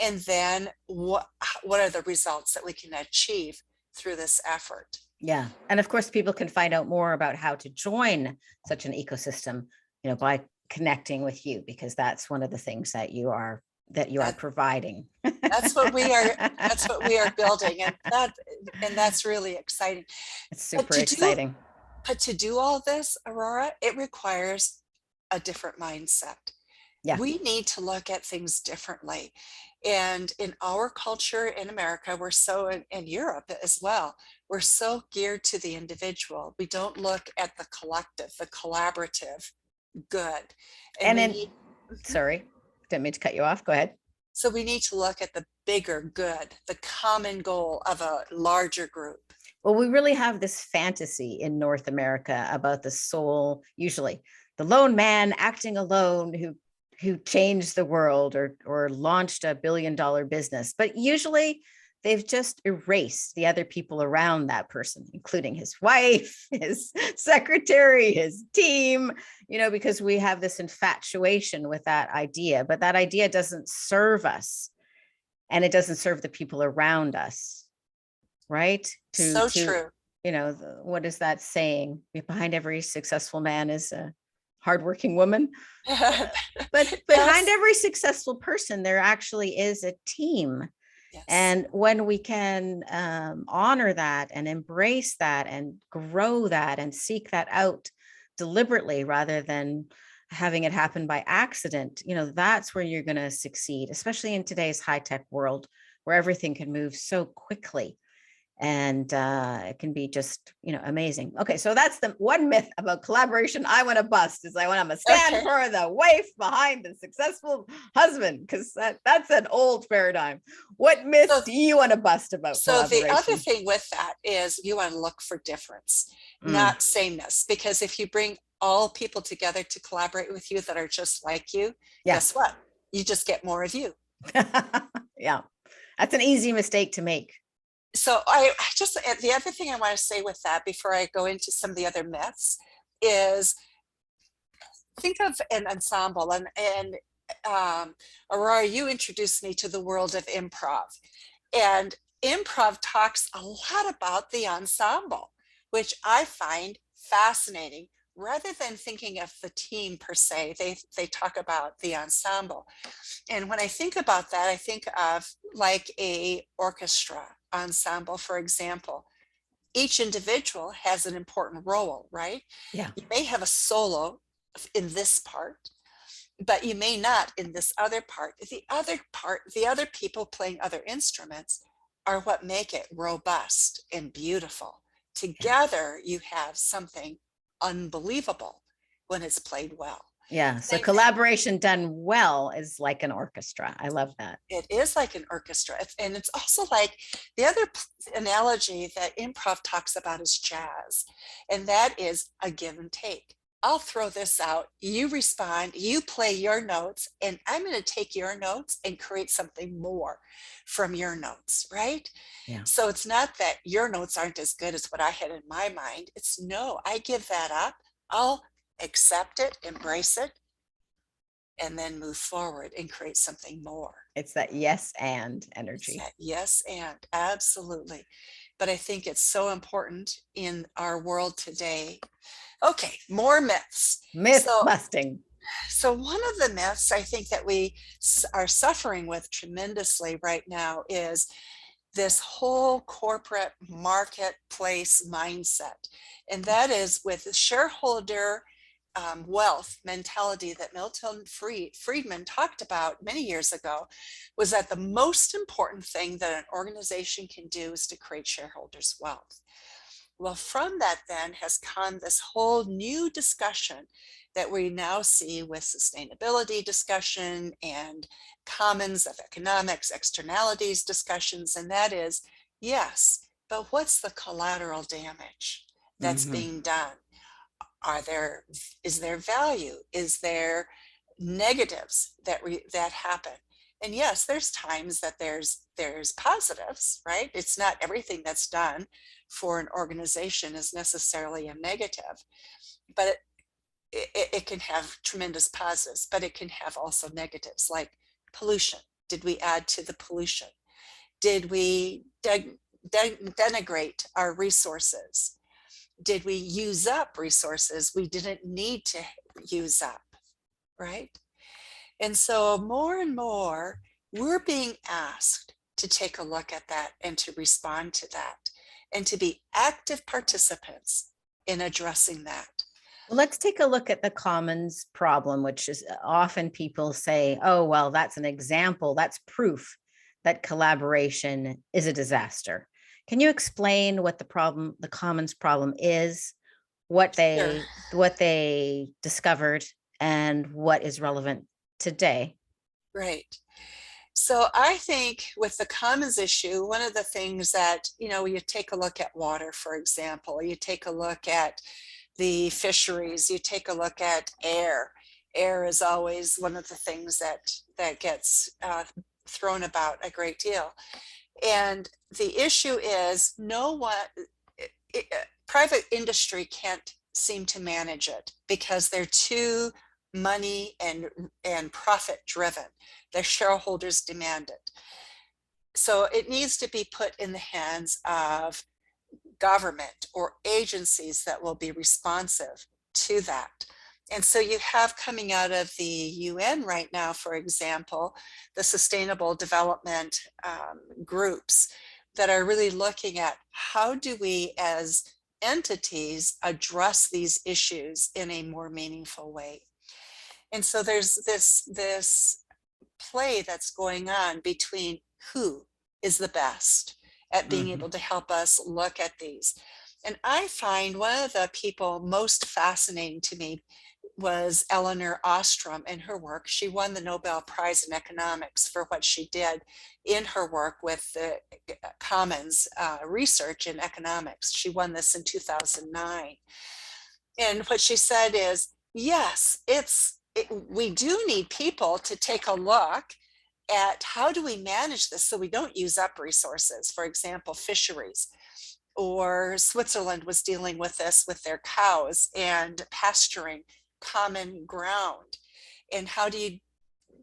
and then what are the results that we can achieve through this effort. Yeah. And of course, people can find out more about how to join such an ecosystem, by connecting with you, because that's one of the things that you are providing. That's what we are building, and that's really exciting. It's super exciting. But to do all this, Aurora, it requires a different mindset. Yeah. We need to look at things differently. And in our culture in America, we're so, in Europe as well, we're so geared to the individual. We don't look at the collective, the collaborative good. Sorry, didn't mean to cut you off. Go ahead. So we need to look at the bigger good, the common goal of a larger group. Well, we really have this fantasy in North America about the soul, usually the lone man acting alone who changed the world or launched $1 billion business. But usually they've just erased the other people around that person, including his wife, his secretary, his team, because we have this infatuation with that idea, but that idea doesn't serve us, and it doesn't serve the people around us. Right? True. What is that saying? Behind every successful man is a hardworking woman. But behind every successful person, there actually is a team. Yes. And when we can honor that and embrace that and grow that and seek that out deliberately rather than having it happen by accident, that's where you're going to succeed, especially in today's high-tech world where everything can move so quickly. And it can be just, amazing. Okay, so that's the one myth about collaboration I want to bust, is I want to stand for the wife behind the successful husband, because that's an old paradigm. What myth do you want to bust about collaboration? So the other thing with that is you want to look for difference, not sameness, because if you bring all people together to collaborate with you that are just like you, guess what? You just get more of you. Yeah, that's an easy mistake to make. So the other thing I want to say with that before I go into some of the other myths is think of an ensemble, and Aurora, you introduced me to the world of improv, and improv talks a lot about the ensemble, which I find fascinating. Rather than thinking of the team per se, they talk about the ensemble. And when I think about that, I think of like a orchestra ensemble, for example. Each individual has an important role, right? Yeah. You may have a solo in this part, but you may not in this other part. The other people playing other instruments are what make it robust and beautiful. Together, you have something unbelievable when it's played well. Yeah. So collaboration done well is like an orchestra. I love that. It is like an orchestra. And it's also like the other analogy that improv talks about is jazz. And that is a give and take. I'll throw this out. You respond, you play your notes, and I'm going to take your notes and create something more from your notes, right? Yeah. So it's not that your notes aren't as good as what I had in my mind. It's no, I give that up. I'll accept it, embrace it, and then move forward and create something more. It's that yes and It's energy. that yes, and absolutely. But I think it's so important in our world today. Okay, more myths. Myth So busting. So one of the myths I think that we are suffering with tremendously right now is this whole corporate marketplace mindset. And that is with shareholder wealth mentality that Milton Friedman talked about many years ago, was that the most important thing that an organization can do is to create shareholders wealth. Well, from that then has come this whole new discussion that we now see with sustainability discussion and commons of economics, externalities discussions, and that is, yes, but what's the collateral damage that's Mm-hmm. being done? Is there value? Is there negatives that happen? And yes, there's times that there's positives, right? It's not everything that's done for an organization is necessarily a negative, but it can have tremendous positives, but it can have also negatives like pollution. Did we add to the pollution? Did we denigrate our resources? Did we use up resources we didn't need to use up, right? And so more and more, we're being asked to take a look at that and to respond to that and to be active participants in addressing that. Well, let's take a look at the commons problem, which is often people say, oh, well, that's an example, that's proof that collaboration is a disaster. Can you explain what the commons problem is, what Sure. they discovered, and what is relevant today? Right. So I think with the commons issue, one of the things that, you take a look at water, for example, you take a look at the fisheries, you take a look at air. Air is always one of the things that gets thrown about a great deal. And the issue is no one, private industry can't seem to manage it because they're too money and profit driven. Their shareholders demand it. So it needs to be put in the hands of government or agencies that will be responsive to that. And so you have coming out of the UN right now, for example, the sustainable development groups that are really looking at how do we as entities address these issues in a more meaningful way. And so there's this play that's going on between who is the best at being Mm-hmm. able to help us look at these. And I find one of the people most fascinating to me was Eleanor Ostrom and her work. She won the Nobel Prize in Economics for what she did in her work with the Commons research in economics. She won this in 2009. And what she said is, yes, we do need people to take a look at how do we manage this so we don't use up resources, for example, fisheries. Or Switzerland was dealing with this with their cows and pasturing common ground. And how do you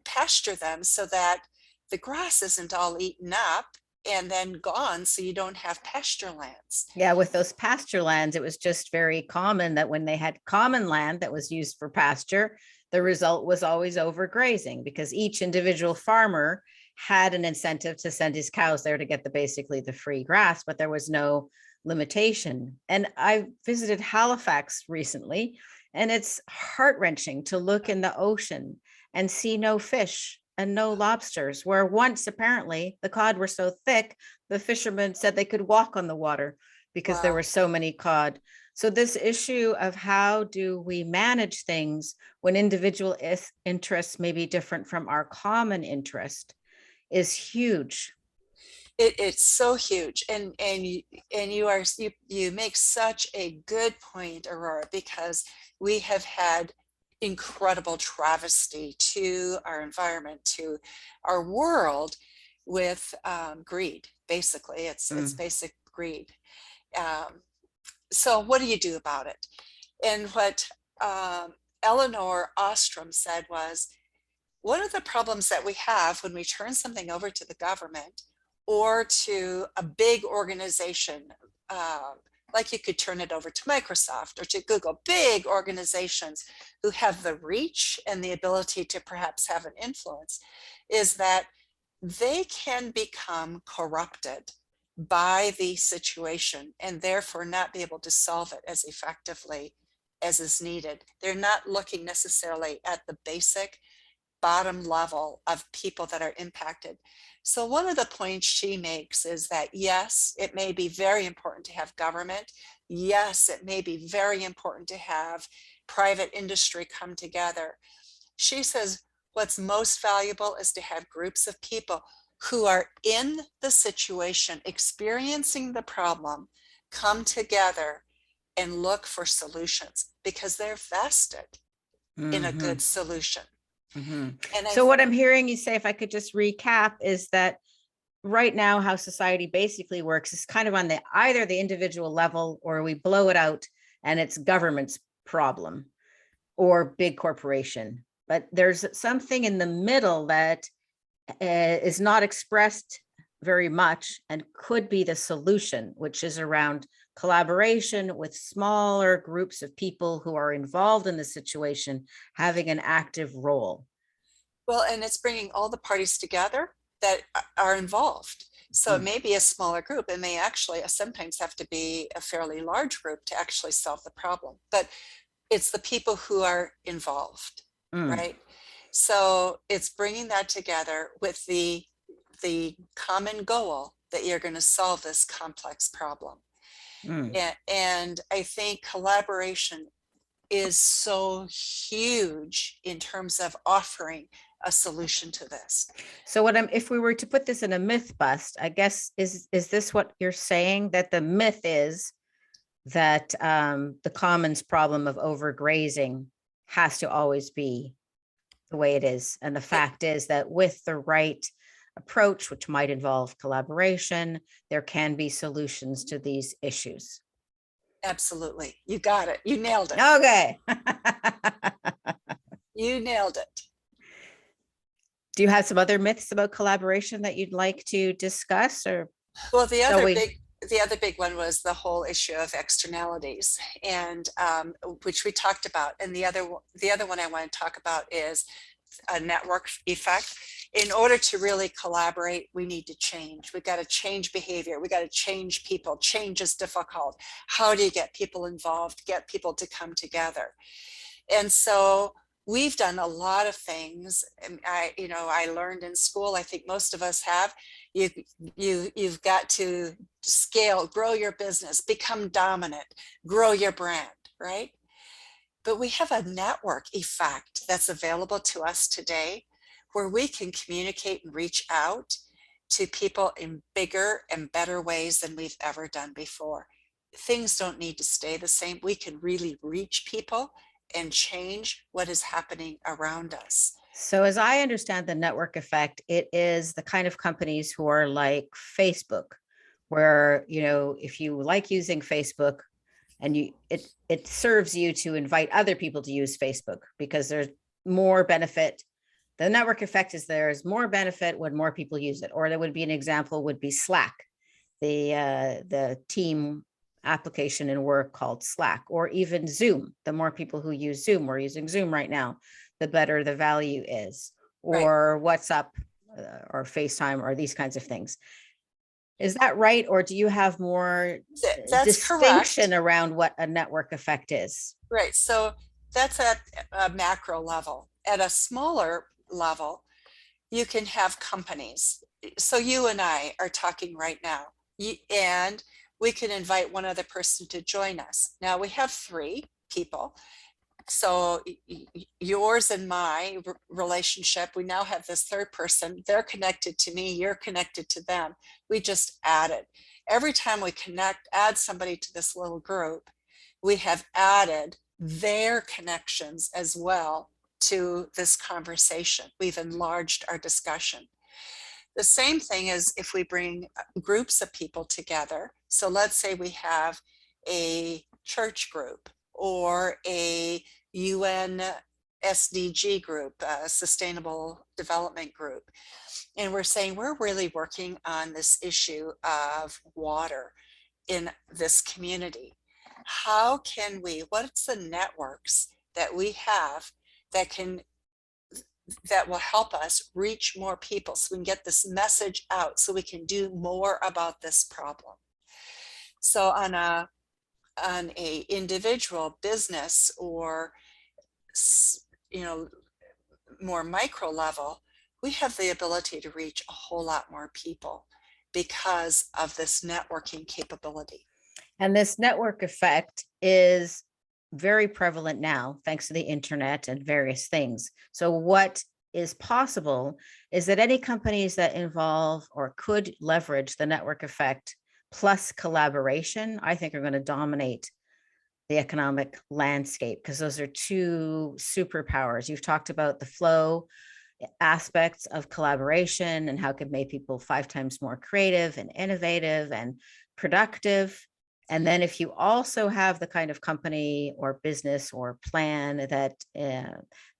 pasture them so that the grass isn't all eaten up and then gone so you don't have pasture lands? Yeah, with those pasture lands, it was just very common that when they had common land that was used for pasture, the result was always overgrazing because each individual farmer had an incentive to send his cows there to get basically the free grass, but there was no limitation. And I visited Halifax recently, and it's heart-wrenching to look in the ocean and see no fish and no lobsters, where once apparently the cod were so thick, the fishermen said they could walk on the water because there Wow. were so many cod. So this issue of how do we manage things when individual interests may be different from our common interest is huge. It's so huge, and you make such a good point, Aurora, because we have had incredible travesty to our environment, to our world, with greed. Basically, it's basic greed. Um, so what do you do about it? And what Eleanor Ostrom said was, one of the problems that we have when we turn something over to the government or to a big organization, uh, like you could turn it over to Microsoft or to Google, big organizations who have the reach and the ability to perhaps have an influence, is that they can become corrupted by the situation and therefore not be able to solve it as effectively as is needed. They're not looking necessarily at the basic bottom level of people that are impacted. So one of the points she makes is that, yes, it may be very important to have government. Yes, it may be very important to have private industry come together. She says what's most valuable is to have groups of people who are in the situation, experiencing the problem, come together and look for solutions because they're vested in a good solution. And So what I'm hearing you say, if I could just recap, is that right now how society basically works is kind of on the either the individual level, or we blow it out and it's government's problem or big corporation. But there's something in the middle that is not expressed very much and could be the solution, which is around collaboration with smaller groups of people who are involved in the situation, having an active role. well, and it's bringing all the parties together that are involved. So it may be a smaller group. It may actually sometimes have to be a fairly large group to actually solve the problem. But it's the people who are involved, right? So it's bringing that together with the common goal that you're going to solve this complex problem. And I think collaboration is so huge in terms of offering a solution to this. So if we were to put this in a myth bust, I guess, is this what you're saying, that the myth is that the commons problem of overgrazing has to always be the way it is? And the fact is that with the right approach, which might involve collaboration, there can be solutions to these issues. Absolutely. You got it. You nailed it. Okay. You nailed it. Do you have some other myths about collaboration that you'd like to discuss? Or well, the other big one was the whole issue of externalities, and which we talked about. And the other one I want to talk about is a network effect. In order to really collaborate, we need to change. We got to change behavior. We got to change people. Change is difficult. How do you get people involved, get people to come together? And so we've done a lot of things. And I learned in school, I think most of us have, you've got to scale, grow your business, become dominant, grow your brand, right? But we have a network effect that's available to us today where we can communicate and reach out to people in bigger and better ways than we've ever done before. Things don't need to stay the same. We can really reach people and change what is happening around us. So as I understand the network effect, it is the kind of companies who are like Facebook, where, if you like using Facebook and it serves you to invite other people to use Facebook because there's more benefit. The network effect is there's more benefit when more people use it. Or there would be an example would be Slack, the team application in work called Slack, or even Zoom. The more people who use Zoom, we're using Zoom right now, the better the value is, or right. WhatsApp or FaceTime or these kinds of things. Is that right? Or do you have more distinction around what a network effect is? Right. So that's at a macro level. At a smaller level, you can have companies. So you and I are talking right now, and we can invite one other person to join us. Now we have 3 people, So yours and my relationship, we now have this third person. They're connected to me, you're connected to them. We just added. Every time we add somebody to this little group, we have added their connections as well to this conversation. We've enlarged our discussion. The same thing is if we bring groups of people together. So let's say we have a church group or a UN SDG group, a sustainable development group. And we're saying we're really working on this issue of water in this community. How can we, what's the networks that we have that will help us reach more people so we can get this message out so we can do more about this problem? So on a individual business or more micro level, we have the ability to reach a whole lot more people because of this networking capability. And this network effect is very prevalent now, thanks to the internet and various things. So what is possible is that any companies that involve or could leverage the network effect plus collaboration, I think are going to dominate the economic landscape, because those are two superpowers. You've talked about the flow aspects of collaboration and how it could make people 5 times more creative and innovative and productive. And then if you also have the kind of company or business or plan that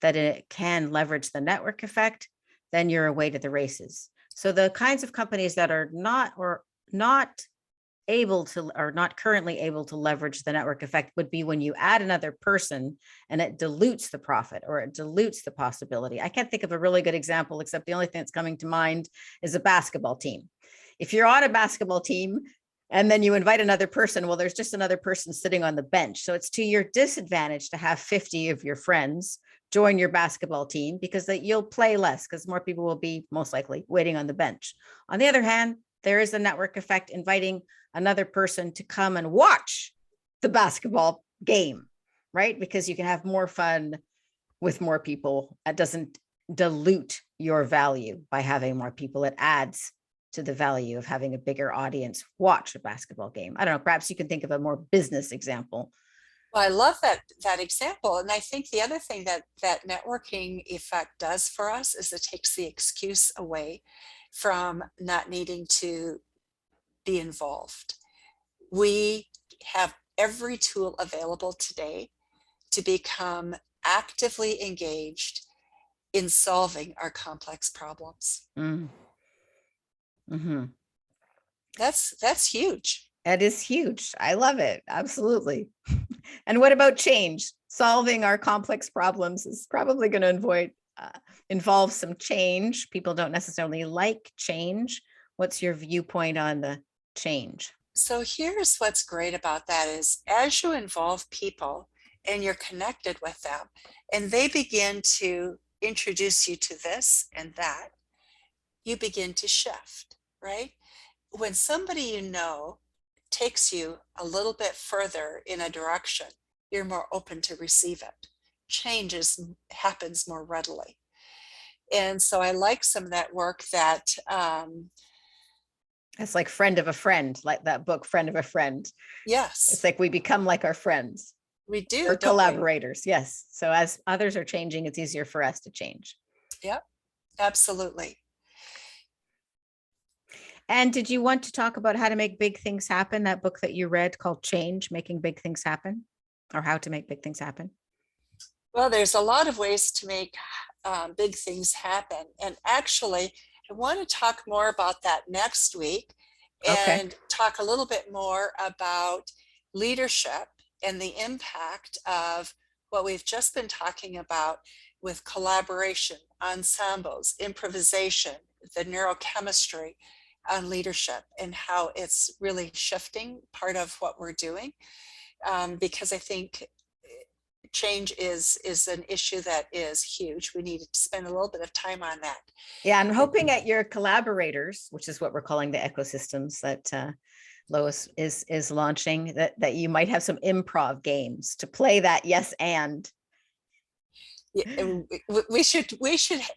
it can leverage the network effect, then you're away to the races. So the kinds of companies that are not currently able to leverage the network effect would be when you add another person and it dilutes the profit or it dilutes the possibility. I can't think of a really good example, except the only thing that's coming to mind is a basketball team. If you're on a basketball team and then you invite another person, well, there's just another person sitting on the bench. So it's to your disadvantage to have 50 of your friends join your basketball team, because you'll play less because more people will be most likely waiting on the bench. On the other hand, there is a network effect inviting another person to come and watch the basketball game, right? Because you can have more fun with more people. It doesn't dilute your value by having more people. It adds to the value of having a bigger audience watch a basketball game. I don't know, perhaps you can think of a more business example. Well, I love that example. And I think the other thing that networking effect does for us is it takes the excuse away from not needing to be involved. We have every tool available today to become actively engaged in solving our complex problems. Mm-hmm. That's huge. That is huge. I love it. Absolutely. And what about change? Solving our complex problems is probably going to involve some change. People don't necessarily like change. What's your viewpoint on the change? So here's what's great about that is as you involve people and you're connected with them and they begin to introduce you to this and that, you begin to shift, right? When somebody you know takes you a little bit further in a direction, you're more open to receive it. Change happens more readily. And so I like some of that work that it's like friend of a friend, like that book, Friend of a Friend. Yes. It's like we become like our friends. We do. Or collaborators. Yes. So as others are changing, it's easier for us to change. Yep, absolutely. And did you want to talk about how to make big things happen? That book that you read called Change, Making Big Things Happen, or How to Make Big Things Happen? Well, there's a lot of ways to make big things happen. And actually, I want to talk more about that next week and talk a little bit more about leadership and the impact of what we've just been talking about with collaboration, ensembles, improvisation, the neurochemistry on leadership and how it's really shifting part of what we're doing. Because I think change is an issue that is huge. We need to spend a little bit of time on that. Yeah, I'm hoping at your collaborators, which is what we're calling the ecosystems that Lois is launching, that you might have some improv games to play that yes and we should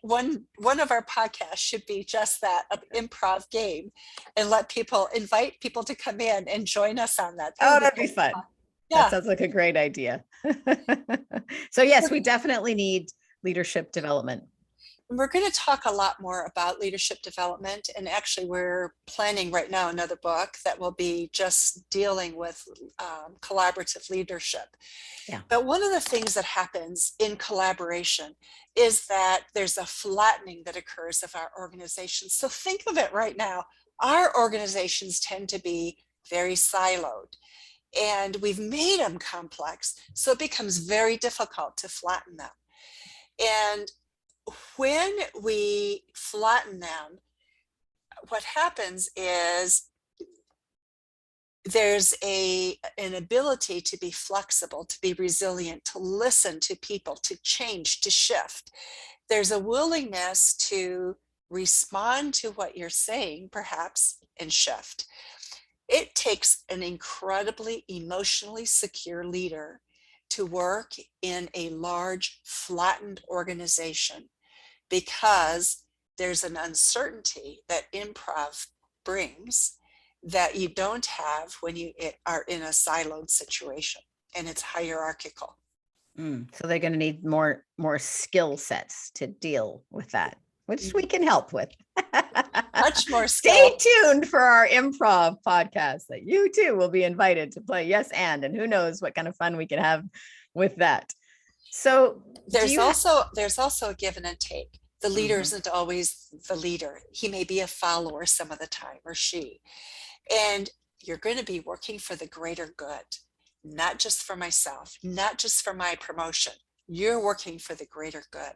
one of our podcasts should be just that, an improv game, and invite people to come in and join us on that. Oh, that'd be fun. That Yeah. sounds like a great idea. So yes, we definitely need leadership development. We're going to talk a lot more about leadership development, and actually we're planning right now another book that will be just dealing with collaborative leadership. Yeah. But one of the things that happens in collaboration is that there's a flattening that occurs of our organizations. So think of it right now. Our organizations tend to be very siloed, and we've made them complex, so it becomes very difficult to flatten them. And when we flatten them, what happens is there's an ability to be flexible, to be resilient, to listen to people, to change, to shift. There's a willingness to respond to what you're saying, perhaps, and shift. It takes an incredibly emotionally secure leader to work in a large, flattened organization, because there's an uncertainty that improv brings that you don't have when you are in a siloed situation, and it's hierarchical. So they're going to need more skill sets to deal with that, which we can help with. Much more skill. Stay tuned for our improv podcast that you too will be invited to play yes and who knows what kind of fun we can have with that. So there's also a give and take. The leader isn't always the leader. He may be a follower some of the time, or she. And you're going to be working for the greater good, not just for myself, not just for my promotion. You're working for the greater good.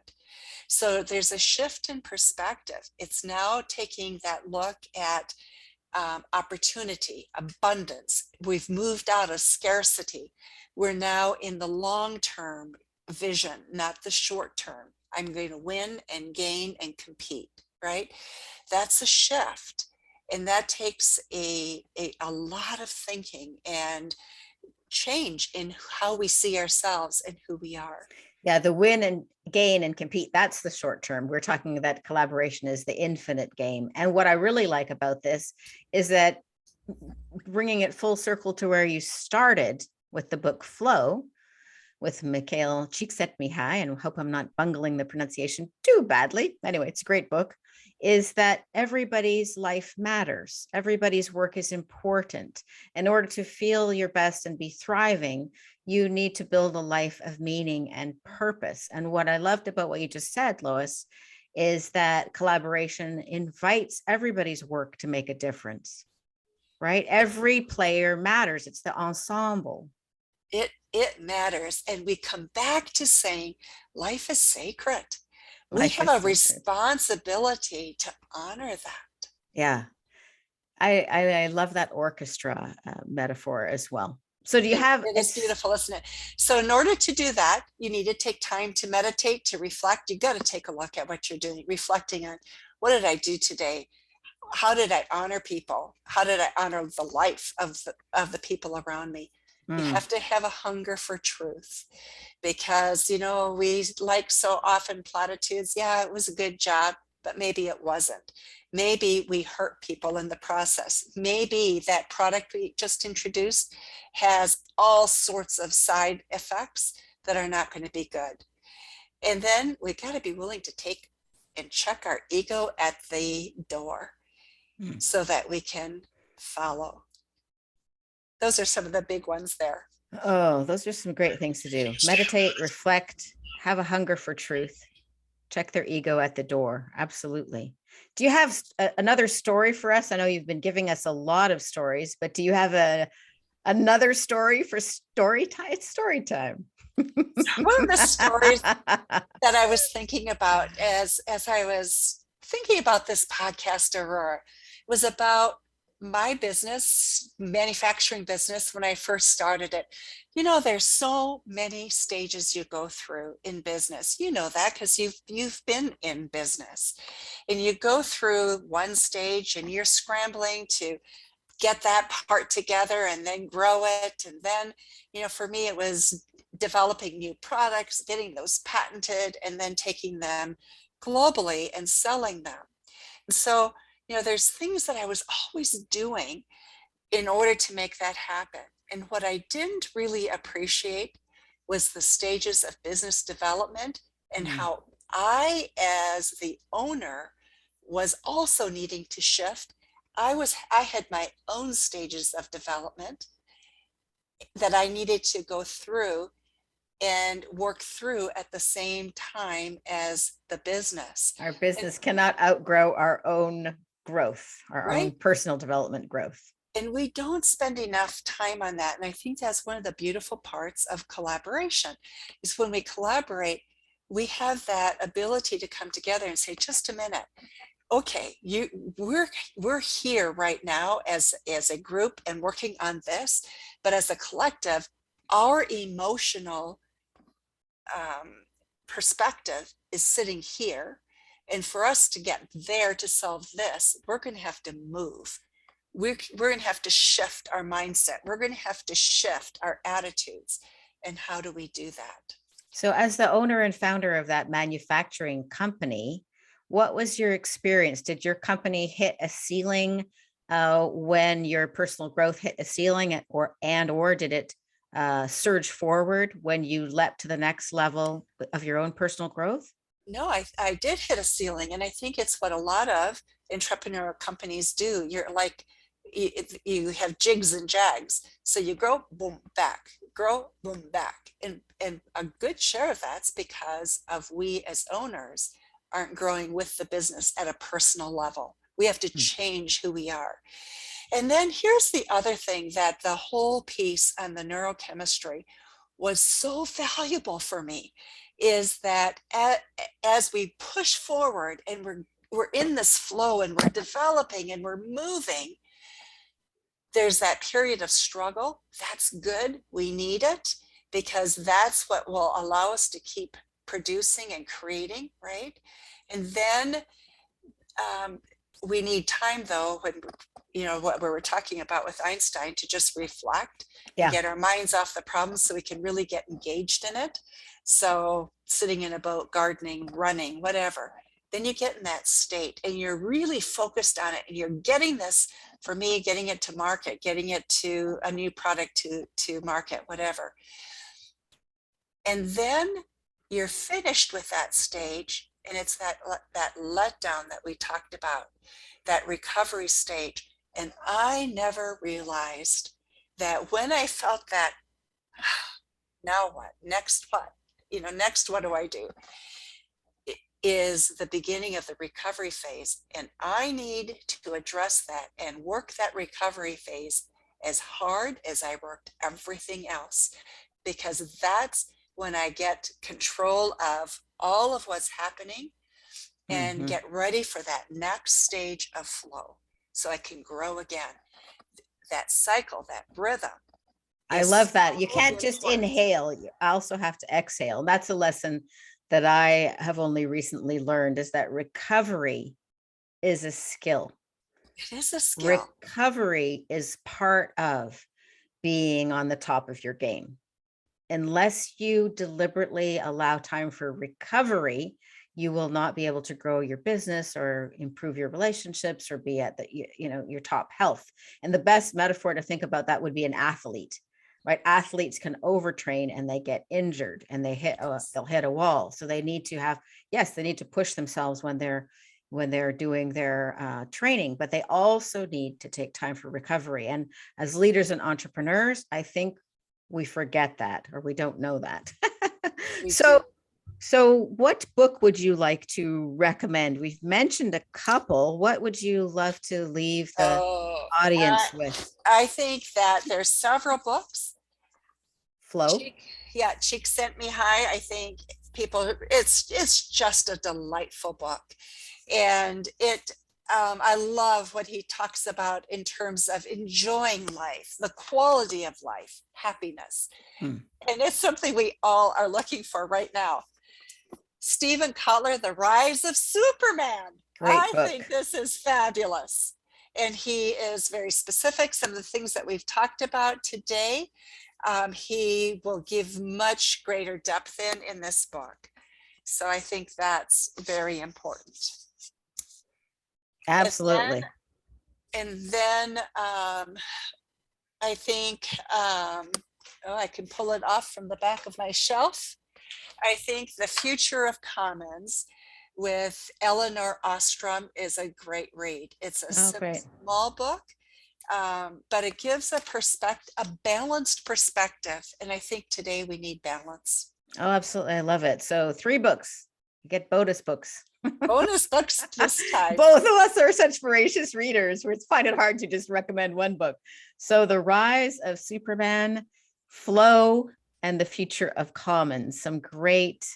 So there's a shift in perspective. It's now taking that look at opportunity, abundance. We've moved out of scarcity. We're now in the long-term vision, not the short term. I'm going to win and gain and compete, right? That's a shift. And that takes a lot of thinking and change in how we see ourselves and who we are. Yeah, the win and gain and compete, that's the short term. We're talking that collaboration is the infinite game. And what I really like about this is that bringing it full circle to where you started with the book Flow with Mikhail Csikszentmihalyi, and I hope I'm not bungling the pronunciation too badly. Anyway, it's a great book, is that everybody's life matters. Everybody's work is important. In order to feel your best and be thriving, you need to build a life of meaning and purpose. And what I loved about what you just said, Lois, is that collaboration invites everybody's work to make a difference, right? Every player matters. It's the ensemble. It matters. And we come back to saying life is sacred. We have a responsibility to honor that. Yeah. I love that orchestra metaphor as well. So do you have, it's beautiful, isn't it? So in order to do that, you need to take time to meditate, to reflect. You got to take a look at what you're doing, reflecting on, what did I do today? How did I honor people? How did I honor the life of the people around me? You have to have a hunger for truth, because, you know, we like so often platitudes. Yeah, it was a good job, but maybe it wasn't. Maybe we hurt people in the process. Maybe that product we just introduced has all sorts of side effects that are not going to be good. And then we got to be willing to take and check our ego at the door so that we can follow. Those are some of the big ones there. Oh, those are some great things to do. Meditate, reflect, have a hunger for truth, check their ego at the door. Absolutely. Do you have another story for us? I know you've been giving us a lot of stories, but do you have another story for story time? It's story time. One of the stories that I was thinking about as I was thinking about this podcast, Aurora, was about my business, manufacturing business, when I first started it. You know, there's so many stages you go through in business. You know that because you've been in business, and you go through one stage and you're scrambling to get that part together and then grow it. And then, you know, for me, it was developing new products, getting those patented, and then taking them globally and selling them. And so, there's things that I was always doing in order to make that happen. And what I didn't really appreciate was the stages of business development and how I, as the owner, was also needing to shift. I had my own stages of development that I needed to go through and work through at the same time as the business. Our business cannot outgrow our own growth, our own Right. personal development growth. And we don't spend enough time on that. And I think that's one of the beautiful parts of collaboration, is when we collaborate, we have that ability to come together and say, just a minute, okay, we're here right now as a group and working on this, but as a collective, our emotional perspective is sitting here. And for us to get there to solve this, we're going to have to move. We're going to have to shift our mindset. We're going to have to shift our attitudes. And how do we do that? So as the owner and founder of that manufacturing company, what was your experience? Did your company hit a ceiling when your personal growth hit a ceiling, or did it surge forward when you leapt to the next level of your own personal growth? No, I did hit a ceiling. And I think it's what a lot of entrepreneurial companies do. You're like, you have jigs and jags. So you grow, boom, back, grow, boom, back. And a good share of that's because of we as owners aren't growing with the business at a personal level. We have to change who we are. And then here's the other thing, that the whole piece on the neurochemistry was so valuable for me, is that as we push forward and we're in this flow and we're developing and we're moving, there's that period of struggle. That's good. We need it, because that's what will allow us to keep producing and creating, right? And then we need time, though, when, what we were talking about with Einstein, to just reflect and get our minds off the problem so we can really get engaged in it. So sitting in a boat, gardening, running, whatever, then you get in that state and you're really focused on it, and you're getting this, for me, getting it to market, getting it to a new product to market, whatever. And then you're finished with that stage, and it's that letdown that we talked about, that recovery stage. And I never realized that when I felt that, now what? Next what? Next, what do I do? It is the beginning of the recovery phase. And I need to address that and work that recovery phase as hard as I worked everything else, because that's when I get control of all of what's happening and get ready for that next stage of flow, so I can grow again. That cycle, that rhythm. I love that. You can't just inhale. You also have to exhale. And that's a lesson that I have only recently learned, is that recovery is a skill. It is a skill. Recovery is part of being on the top of your game. Unless you deliberately allow time for recovery, you will not be able to grow your business or improve your relationships or be at your top health. And the best metaphor to think about that would be an athlete, right? Athletes can overtrain and they get injured and they'll hit a wall. So they need to they need to push themselves when they're doing their training, but they also need to take time for recovery. And as leaders and entrepreneurs, I think we forget that, or we don't know that. So what book would you like to recommend? We've mentioned a couple. What would you love to leave the audience with? I think that there's several books. Flow. Cheek Sent Me High. I think it's just a delightful book. And I love what he talks about in terms of enjoying life, the quality of life, happiness. And it's something we all are looking for right now. Stephen Kotler, The Rise of Superman. Great book. I think this is fabulous. And he is very specific. Some of the things that we've talked about today, he will give much greater depth in this book. So I think that's very important. Absolutely. And then I think, I can pull it off from the back of my shelf. I think The Future of Commons with Eleanor Ostrom is a great read. It's a small book, but it gives a balanced perspective. And I think today we need balance. Oh, absolutely. I love it. So 3 books, you get bonus books. Bonus books this time. Both of us are such voracious readers. We find it hard to just recommend one book. So The Rise of Superman, Flow, and The Future of Commons, some great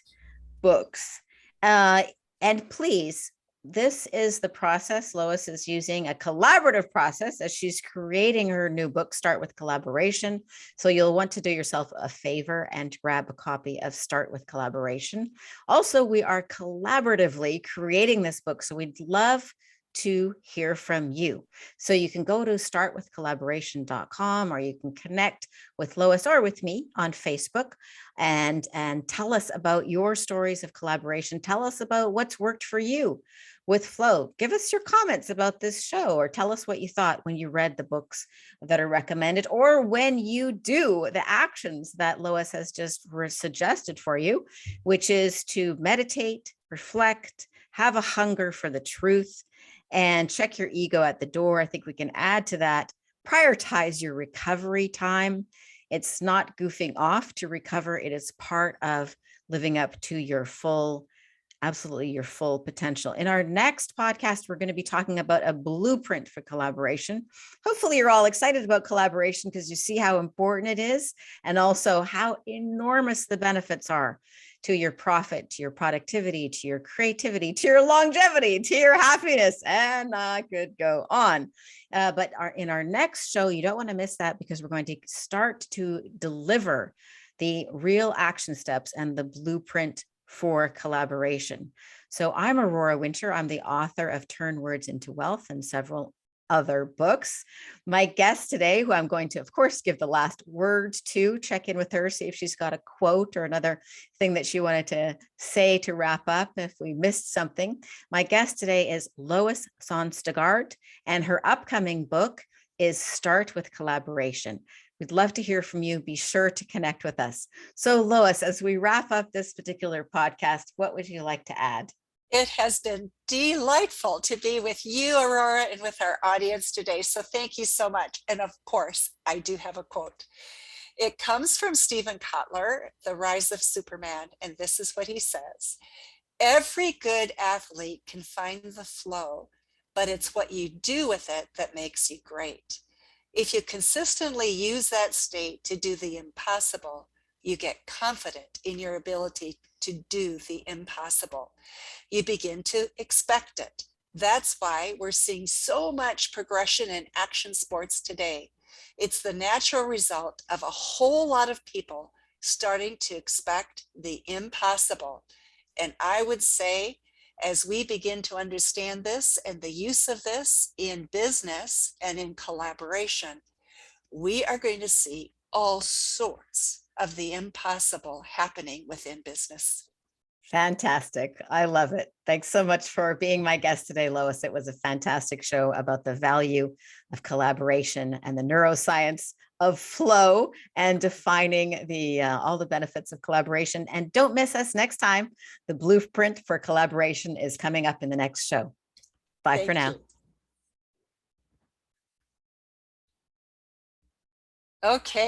books. And please, this is the process. Lois is using a collaborative process as she's creating her new book, Start with Collaboration. So you'll want to do yourself a favor and grab a copy of Start with Collaboration. Also, we are collaboratively creating this book, so we'd love to hear from you. So you can go to startwithcollaboration.com, or you can connect with Lois or with me on Facebook and tell us about your stories of collaboration. Tell us about what's worked for you with Flow. Give us your comments about this show, or tell us what you thought when you read the books that are recommended, or when you do the actions that Lois has just suggested for you, which is to meditate, reflect, have a hunger for the truth, and check your ego at the door. I think we can add to that. Prioritize your recovery time. It's not goofing off to recover. It is part of living up to your full, absolutely your full potential. In our next podcast, we're going to be talking about a blueprint for collaboration. Hopefully you're all excited about collaboration because you see how important it is, and also how enormous the benefits are to your profit, to your productivity, to your creativity, to your longevity, to your happiness, and I could go on. But in our next show, you don't want to miss that, because we're going to start to deliver the real action steps and the blueprint for collaboration. So I'm Aurora Winter. I'm the author of Turn Words into Wealth and several other books. My guest today, who I'm going to, of course, give the last word to, check in with her, see if she's got a quote or another thing that she wanted to say to wrap up if we missed something. My guest today is Lois Sonstegard, and her upcoming book is Start with Collaboration. We'd love to hear from you. Be sure to connect with us. So Lois, as we wrap up this particular podcast, what would you like to add? It has been delightful to be with you, Aurora, and with our audience today. So thank you so much. And of course, I do have a quote. It comes from Stephen Kotler, The Rise of Superman. And this is what he says: every good athlete can find the flow, but it's what you do with it that makes you great. If you consistently use that state to do the impossible, you get confident in your ability to do the impossible. You begin to expect it. That's why we're seeing so much progression in action sports today. It's the natural result of a whole lot of people starting to expect the impossible. And I would say, as we begin to understand this and the use of this in business and in collaboration, we are going to see all sorts of the impossible happening within business. Fantastic. I love it. Thanks so much for being my guest today, Lois. It was a fantastic show about the value of collaboration and the neuroscience of flow, and defining the all the benefits of collaboration. And don't miss us next time. The blueprint for collaboration is coming up in the next show. Bye for now. Okay.